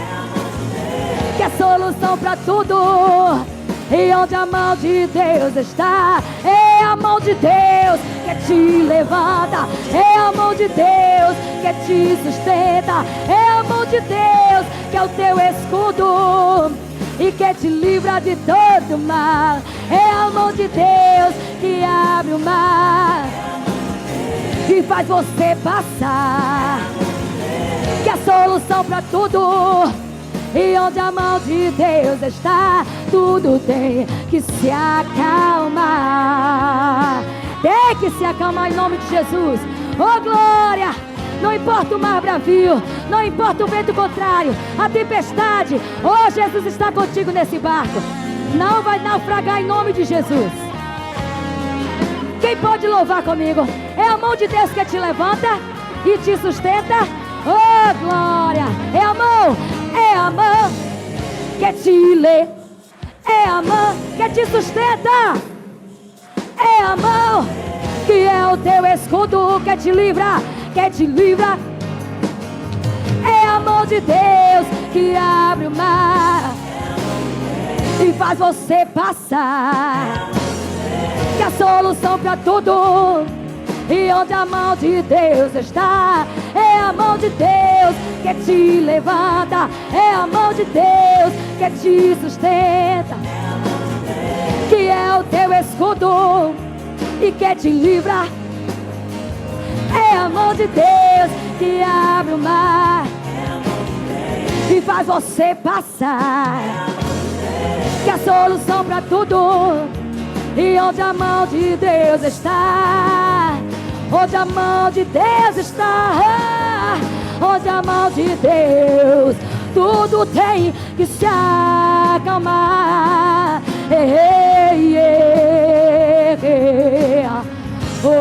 K: que é solução para tudo. E onde a mão de Deus está, é a mão de Deus que te levanta, é a mão de Deus que te sustenta, é a mão de Deus que é o teu escudo e que te livra de todo mal. É a mão de Deus que abre o mar e faz você passar, que é a solução para tudo. E onde a mão de Deus está, tudo tem que se acalmar. Tem que se acalmar em nome de Jesus. Oh glória! Não importa o mar bravio, não importa o vento contrário, a tempestade. Oh, Jesus está contigo nesse barco. Não vai naufragar em nome de Jesus. Quem pode louvar comigo? É a mão de Deus que te levanta e te sustenta. Oh glória! É a mão que te lê, é a mão que te sustenta, é a mão que é o teu escudo, que te livra, que te livra. É a mão de Deus que abre o mar e faz você passar, que é a solução para tudo. E onde a mão de Deus está, é a mão de Deus que te levanta, é a mão de Deus que te sustenta, que é o teu escudo e que te livra. É a mão de Deus que abre o mar e faz você passar, que a solução para tudo, e onde a mão de Deus está, onde a mão de Deus está, onde a mão de Deus, tudo tem que se acalmar. Ei, ei, ei, oh,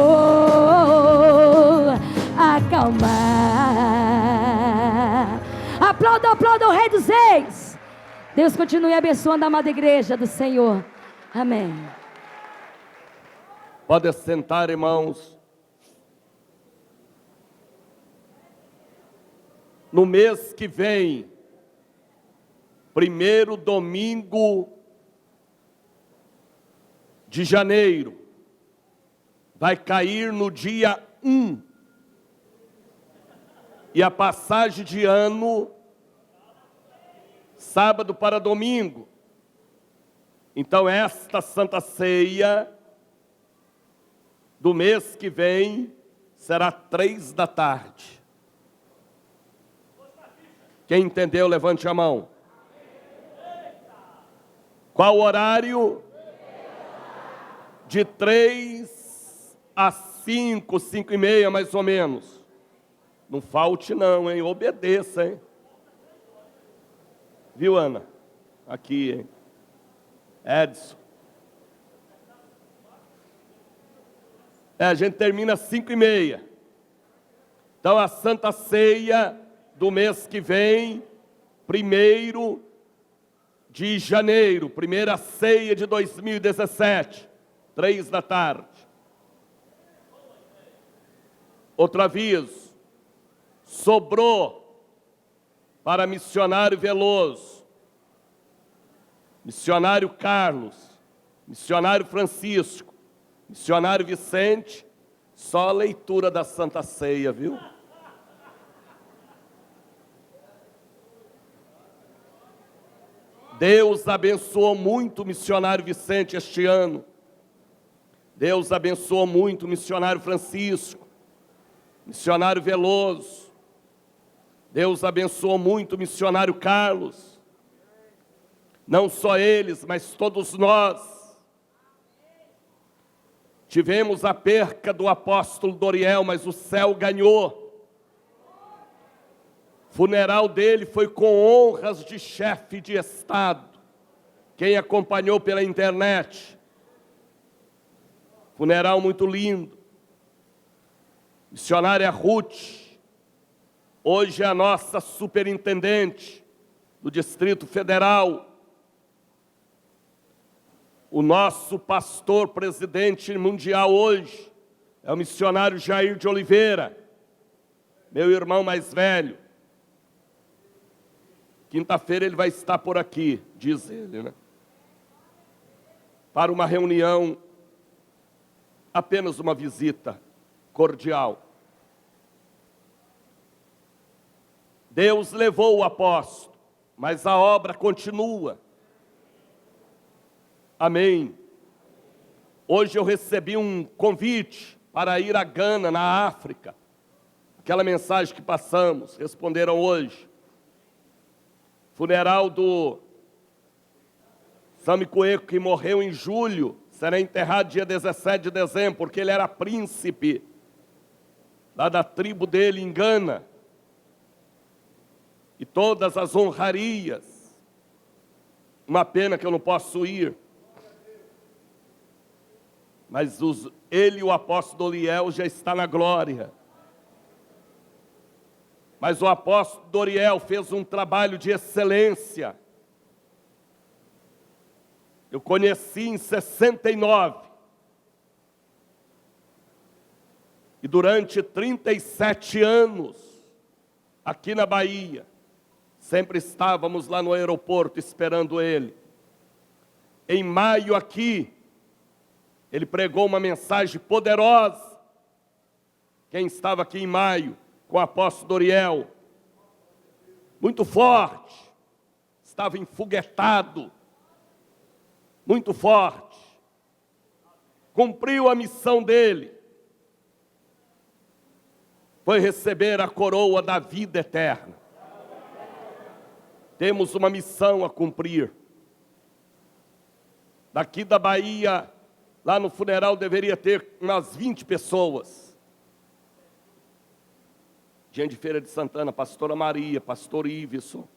K: acalmar. Aplauda, aplauda o Rei dos Reis. Deus continue abençoando a amada igreja do Senhor. Amém.
C: Pode sentar, irmãos. No mês que vem, primeiro domingo de janeiro, vai cair no dia 1. E a passagem de ano, sábado para domingo. Então esta Santa Ceia do mês que vem será 3 da tarde. Quem entendeu, levante a mão. Qual horário? De 3 a 5, 5 e meia mais ou menos. Não falte não, hein? Obedeça, hein? Viu, Ana? Aqui, hein? Edson. A gente termina às 5 e meia. Então a Santa Ceia do mês que vem, 1º de janeiro, primeira ceia de 2017, 3 da tarde. Outro aviso, sobrou para missionário Veloso, missionário Carlos, missionário Francisco, missionário Vicente, só a leitura da Santa Ceia, viu? Deus abençoou muito o missionário Vicente este ano. Deus abençoou muito o missionário Francisco, missionário Veloso. Deus abençoou muito o missionário Carlos. Não só eles, mas todos nós. Tivemos a perca do apóstolo Doriel, mas o céu ganhou. O funeral dele foi com honras de chefe de Estado. Quem acompanhou pela internet. Funeral muito lindo. Missionária Ruth, hoje é a nossa superintendente do Distrito Federal. O nosso pastor presidente mundial hoje é o missionário Jair de Oliveira, meu irmão mais velho. Quinta-feira ele vai estar por aqui, diz ele, né? Para uma reunião, apenas uma visita cordial. Deus levou o apóstolo, mas a obra continua. Amém. Hoje eu recebi um convite para ir a Gana, na África. Aquela mensagem que passamos, responderam hoje. Funeral do Sami Cueco, que morreu em julho, será enterrado dia 17 de dezembro, porque ele era príncipe lá da tribo dele em Gana. E todas as honrarias. Uma pena que eu não posso ir. Mas ele e o apóstolo Doriel já está na glória. Mas o apóstolo Doriel fez um trabalho de excelência. Eu conheci em 69. E durante 37 anos, aqui na Bahia, sempre estávamos lá no aeroporto esperando ele. Em maio aqui, ele pregou uma mensagem poderosa. Quem estava aqui em maio com o apóstolo Doriel? Muito forte. Estava enfoguetado. Muito forte. Cumpriu a missão dele. Foi receber a coroa da vida eterna. Temos uma missão a cumprir. Daqui da Bahia, lá no funeral deveria ter umas 20 pessoas. Gente de Feira de Santana, pastora Maria, pastor Iveson.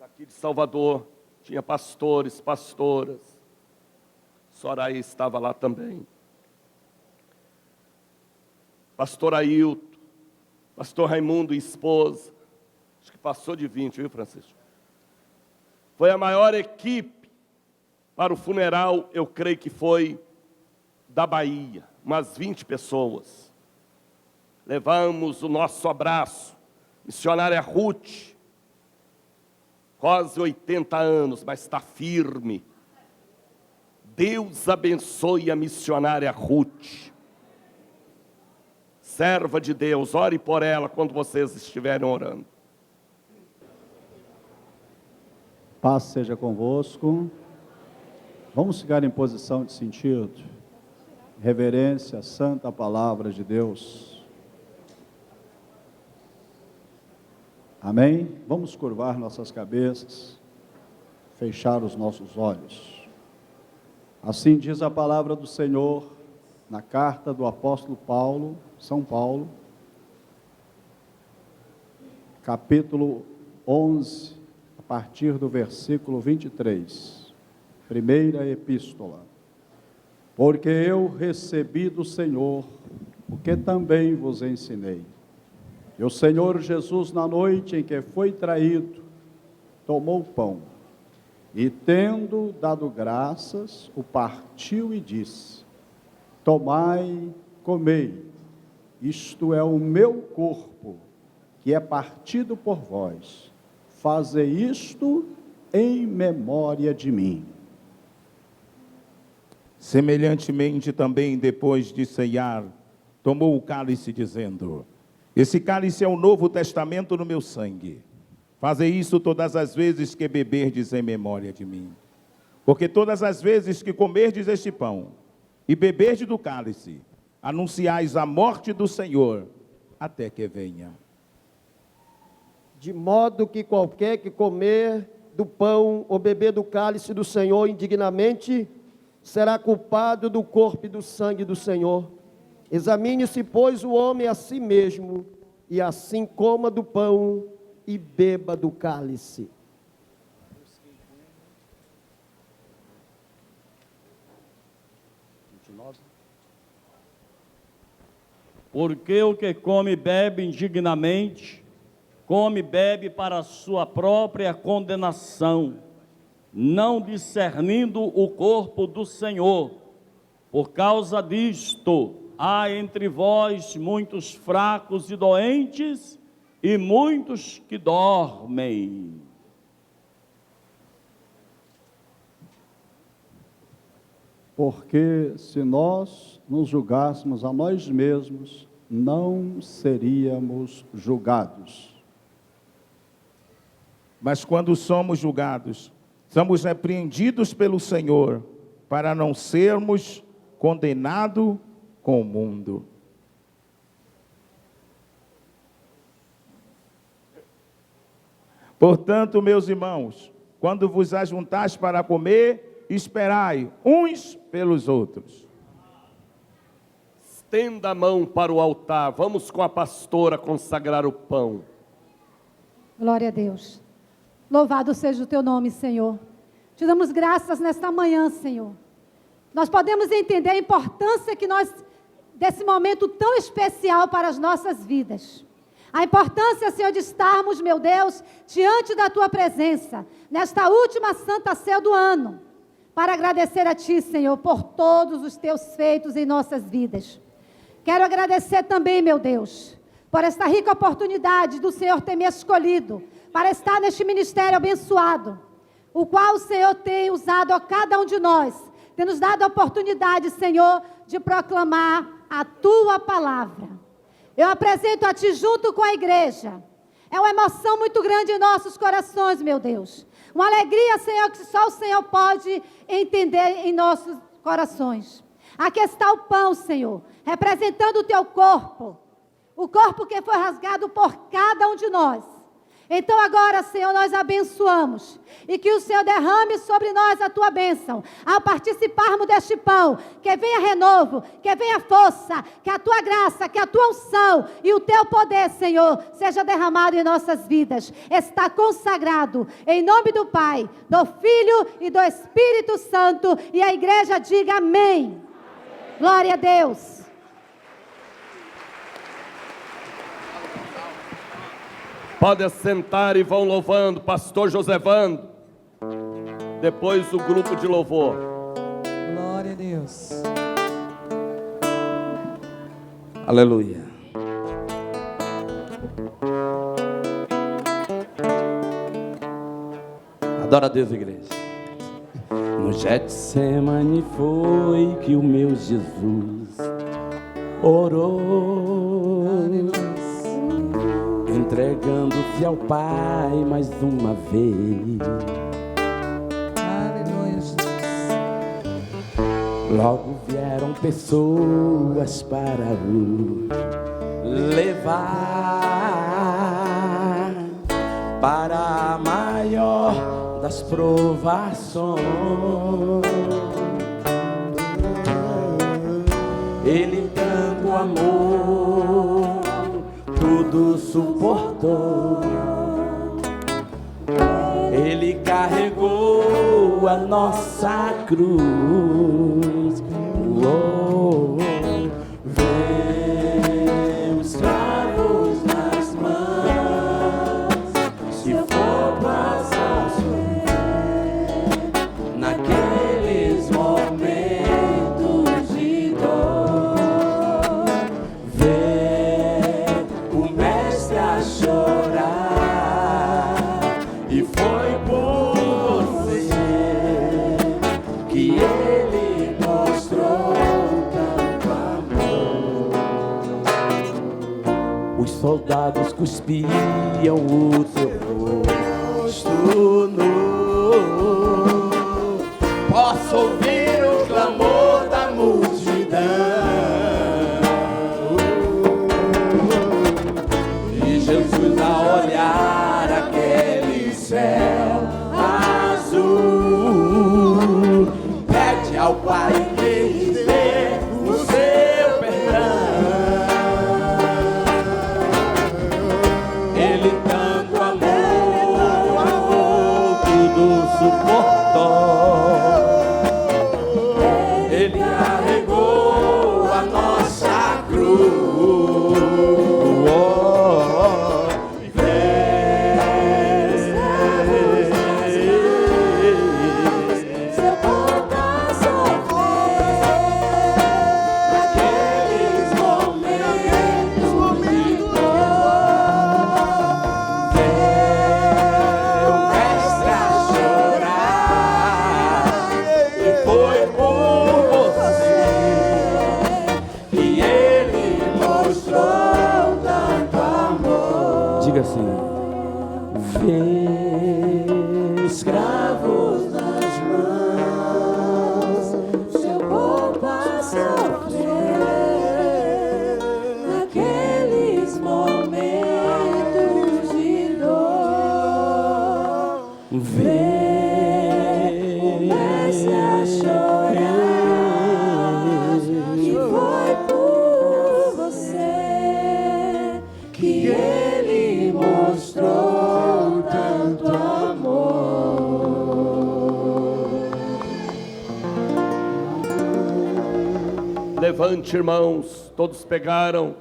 C: Daqui de Salvador, tinha pastores, pastoras. Soraya estava lá também. Pastor Ailton, pastor Raimundo e esposa. Acho que passou de 20, viu, Francisco? Foi a maior equipe para o funeral, eu creio que foi da Bahia, umas 20 pessoas. Levamos o nosso abraço, missionária Ruth, quase 80 anos, mas está firme. Deus abençoe a missionária Ruth, serva de Deus, ore por ela quando vocês estiverem orando.
N: Paz seja convosco. Vamos ficar em posição de sentido, reverência à santa palavra de Deus. Amém? Vamos curvar nossas cabeças, fechar os nossos olhos. Assim diz a palavra do Senhor, na carta do apóstolo Paulo, São Paulo, capítulo 11, a partir do versículo 23. Primeira epístola. Porque eu recebi do Senhor o que também vos ensinei. E o Senhor Jesus, na noite em que foi traído, tomou o pão, e tendo dado graças, o partiu e disse: tomai, comei, isto é o meu corpo, que é partido por vós. Fazei isto em memória de mim.
J: Semelhantemente também, depois de ceiar, tomou o cálice, dizendo: esse cálice é o novo testamento no meu sangue. Fazei isso todas as vezes que beberdes em memória de mim. Porque todas as vezes que comerdes este pão e beberdes do cálice, anunciais a morte do Senhor, até que venha.
O: De modo que qualquer que comer do pão ou beber do cálice do Senhor indignamente, será culpado do corpo e do sangue do Senhor. Examine-se, pois, o homem a si mesmo, e assim coma do pão e beba do cálice.
P: Porque o que come e bebe indignamente, come e bebe para a sua própria condenação, não discernindo o corpo do Senhor. Por causa disto, há entre vós muitos fracos e doentes, e muitos que dormem.
N: Porque se nós nos julgássemos a nós mesmos, não seríamos julgados.
J: Mas quando somos julgados, somos repreendidos pelo Senhor, para não sermos condenados com o mundo. Portanto, meus irmãos, quando vos ajuntais para comer, esperai uns pelos outros.
C: Estenda a mão para o altar, vamos com a pastora consagrar o pão.
Q: Glória a Deus. Louvado seja o teu nome, Senhor. Te damos graças nesta manhã, Senhor. Nós podemos entender a importância que desse momento tão especial para as nossas vidas. A importância, Senhor, de estarmos, meu Deus, diante da tua presença, nesta última Santa Ceia do ano, para agradecer a ti, Senhor, por todos os teus feitos em nossas vidas. Quero agradecer também, meu Deus, por esta rica oportunidade do Senhor ter me escolhido para estar neste ministério abençoado, o qual o Senhor tem usado a cada um de nós, tem nos dado a oportunidade, Senhor, de proclamar a tua palavra. Eu apresento a ti junto com a igreja. É uma emoção muito grande em nossos corações, meu Deus. Uma alegria, Senhor, que só o Senhor pode entender em nossos corações. Aqui está o pão, Senhor, representando o teu corpo. O corpo que foi rasgado por cada um de nós. Então agora, Senhor, nós abençoamos e que o Senhor derrame sobre nós a tua bênção. Ao participarmos deste pão, que venha renovo, que venha força, que a tua graça, que a tua unção e o teu poder, Senhor, seja derramado em nossas vidas. Está consagrado em nome do Pai, do Filho e do Espírito Santo, e a igreja diga amém. Glória a Deus.
C: Pode assentar e vão louvando, pastor Josevando. Depois o grupo de louvor.
R: Glória a Deus.
S: Aleluia. Adora a Deus, igreja. No Getsemane foi que o meu Jesus orou, entregando-se ao Pai mais uma vez.
R: Aleluia, Jesus.
S: Logo vieram pessoas para o levar para a maior das provações. Ele dando amor tudo suportou. Ele carregou a nossa cruz. Oh, vem os cravos nas mãos, se for passar naqueles momentos de dor, vê o mestre a chorar, e foi por você que ele mostrou tanto amor. Os soldados cuspiam o teu rosto nu. Posso ouvir o clamor da multidão, e Jesus a olhar aquele céu azul pede ao Pai que lhe dê o seu perdão. Ele dando amor tudo suportou. Ele carregou a nossa cruz. Oh,
R: Seu corpo a sofrer naqueles momentos de dor.
S: o mestre a chorar, e foi por você que ele mostrou tanto amor. Diga assim: vem escravos nas mãos,
R: Seu corpo a sofrer naqueles momentos de dor. Comece a chorar, que foi por você que ele mostrou tanto amor.
C: Levante, irmãos, todos pegaram.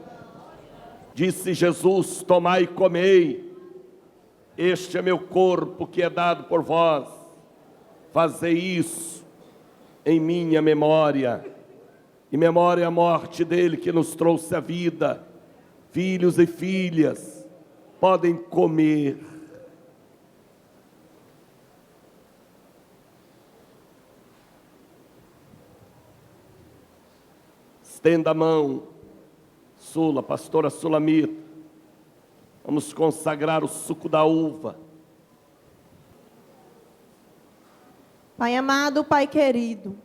C: Disse Jesus: tomai e comei, este é meu corpo que é dado por vós, fazei isso em minha memória. Em memória à morte dele que nos trouxe a vida. Filhos e filhas, podem comer. Estenda a mão, Sula, pastora Sulamita. Vamos consagrar o suco da uva.
T: Pai amado, Pai querido,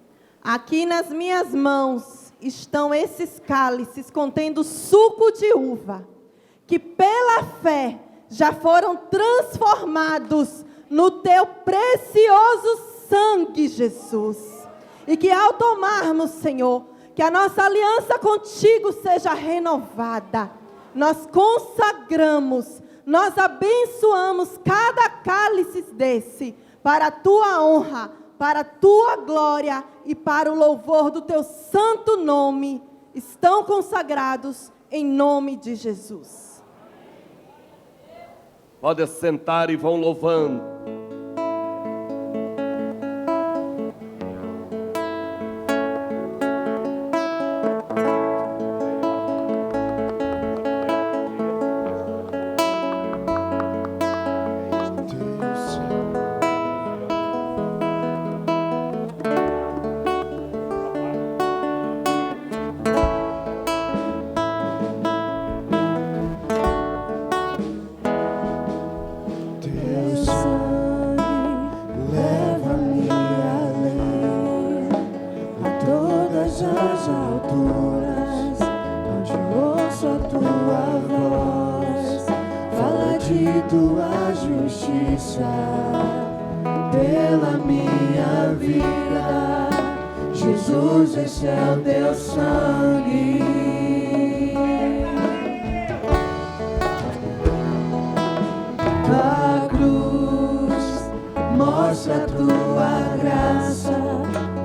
T: aqui nas minhas mãos estão esses cálices contendo suco de uva, que pela fé já foram transformados no teu precioso sangue, Jesus. E que ao tomarmos, Senhor, que a nossa aliança contigo seja renovada. Nós consagramos, nós abençoamos cada cálice desse para a tua honra, para a tua glória e para o louvor do teu santo nome. Estão consagrados em nome de Jesus.
C: Pode sentar e vão louvando.
R: Tua justiça pela minha vida, Jesus, esse é o teu sangue. A cruz mostra a tua graça,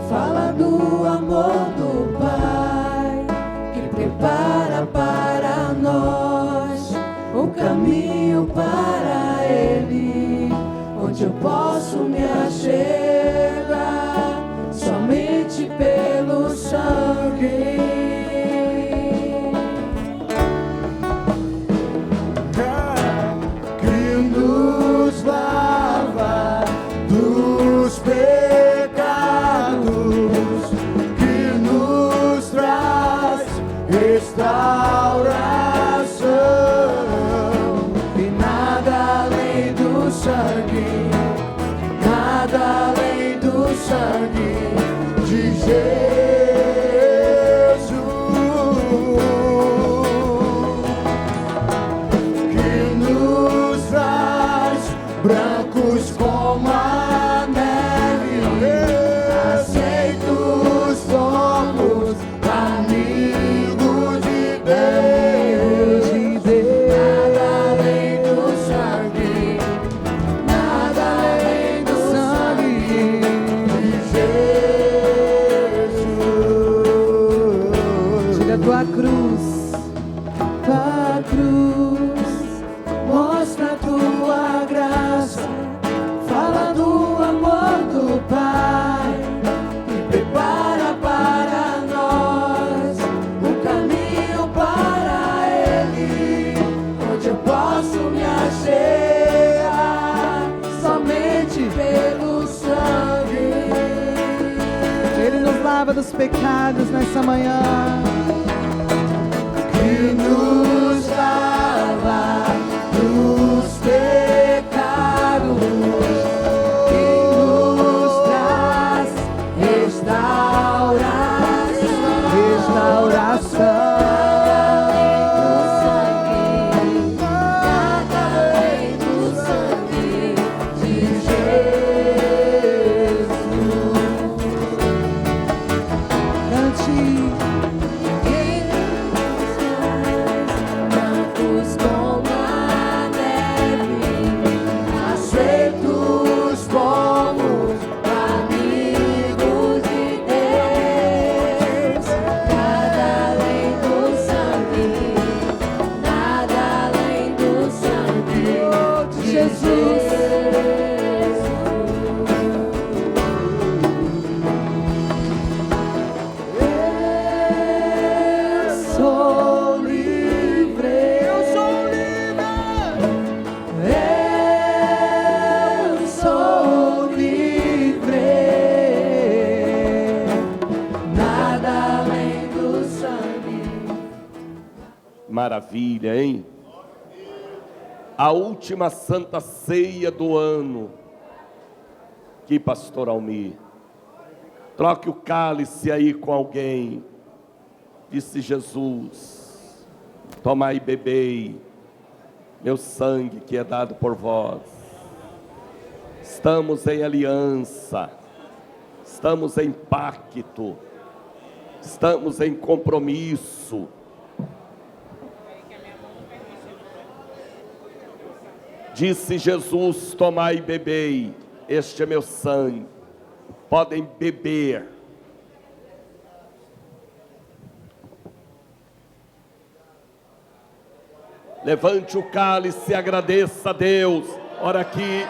R: fala do amor do Pai que prepara para nós o caminho para Ele, onde eu posso me achegar somente pelo sangue. Que nos lava dos pecados, que nos traz restauração. Nada além do sangue de Jesus, que nos traz brancos como a neve, aceitos somos amigos de Deus. Nada além do sangue, nada além do sangue de Jesus. Diga tua cruz, mostra a tua graça, fala do amor do Pai e prepara para nós um caminho para Ele, onde eu posso me achegar somente pelo sangue. Ele nos lava dos pecados nessa manhã. Que nos lava dos pecados, que nos traz restauração. Nada além do sangue de Jesus. Cante. Brancos como a neve, aceitos como amigos de Deus. Nada além do sangue, nada além do sangue de Jesus. Eu sou livre, eu sou livre, eu sou livre, nada além do sangue.
C: Maravilha, hein? A última Santa Ceia do ano. Que pastor Almir. Troque o cálice aí com alguém. Disse Jesus: tomai e bebei meu sangue que é dado por vós. Estamos em aliança, estamos em pacto, estamos em compromisso. Disse Jesus: tomai e bebei, este é meu sangue. Podem beber. Levante o cálice e agradeça a Deus. Ora aqui.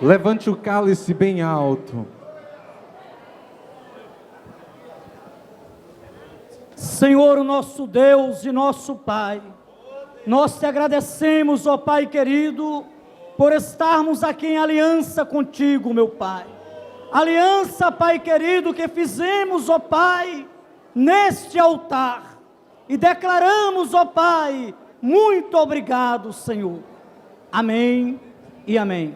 H: Levante o cálice bem alto.
U: Senhor, o nosso Deus e nosso Pai, nós te agradecemos, ó Pai querido, por estarmos aqui em aliança contigo, meu Pai. Aliança, Pai querido, que fizemos, ó Pai, neste altar. E declaramos, ó Pai, muito obrigado, Senhor. Amém e amém.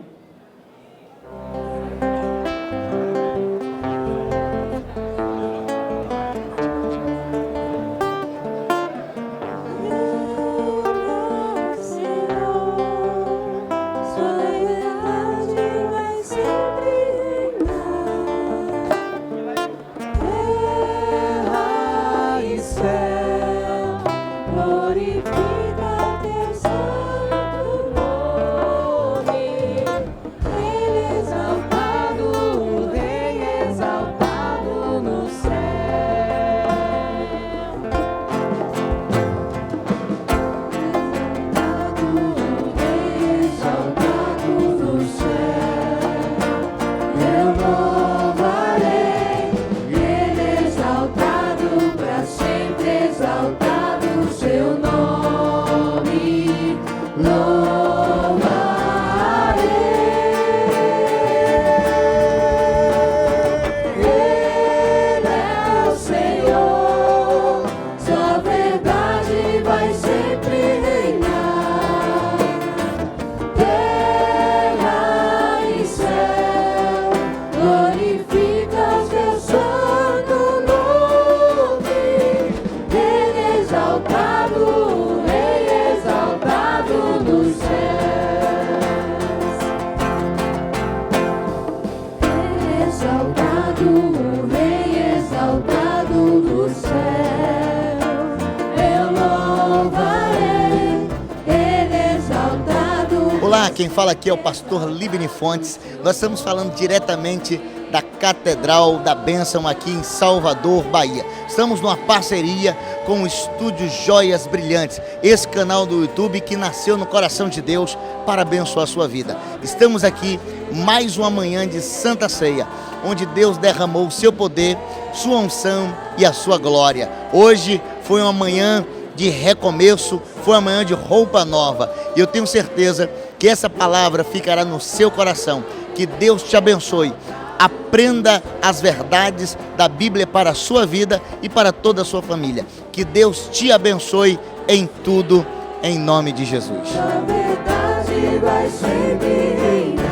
A: Olá, quem fala aqui é o pastor Libni Fontes. Nós estamos falando diretamente da Catedral da Bênção aqui em Salvador, Bahia. Estamos numa parceria com o Estúdio Joias Brilhantes, esse canal do YouTube que nasceu no coração de Deus para abençoar a sua vida. Estamos aqui mais uma manhã de Santa Ceia, onde Deus derramou o seu poder, sua unção e a sua glória. Hoje foi uma manhã de recomeço, foi uma manhã de roupa nova. E eu tenho certeza que essa palavra ficará no seu coração. Que Deus te abençoe. Aprenda as verdades da Bíblia para a sua vida e para toda a sua família. Que Deus te abençoe em tudo, em nome de Jesus.
V: A verdade vai sempre reinar.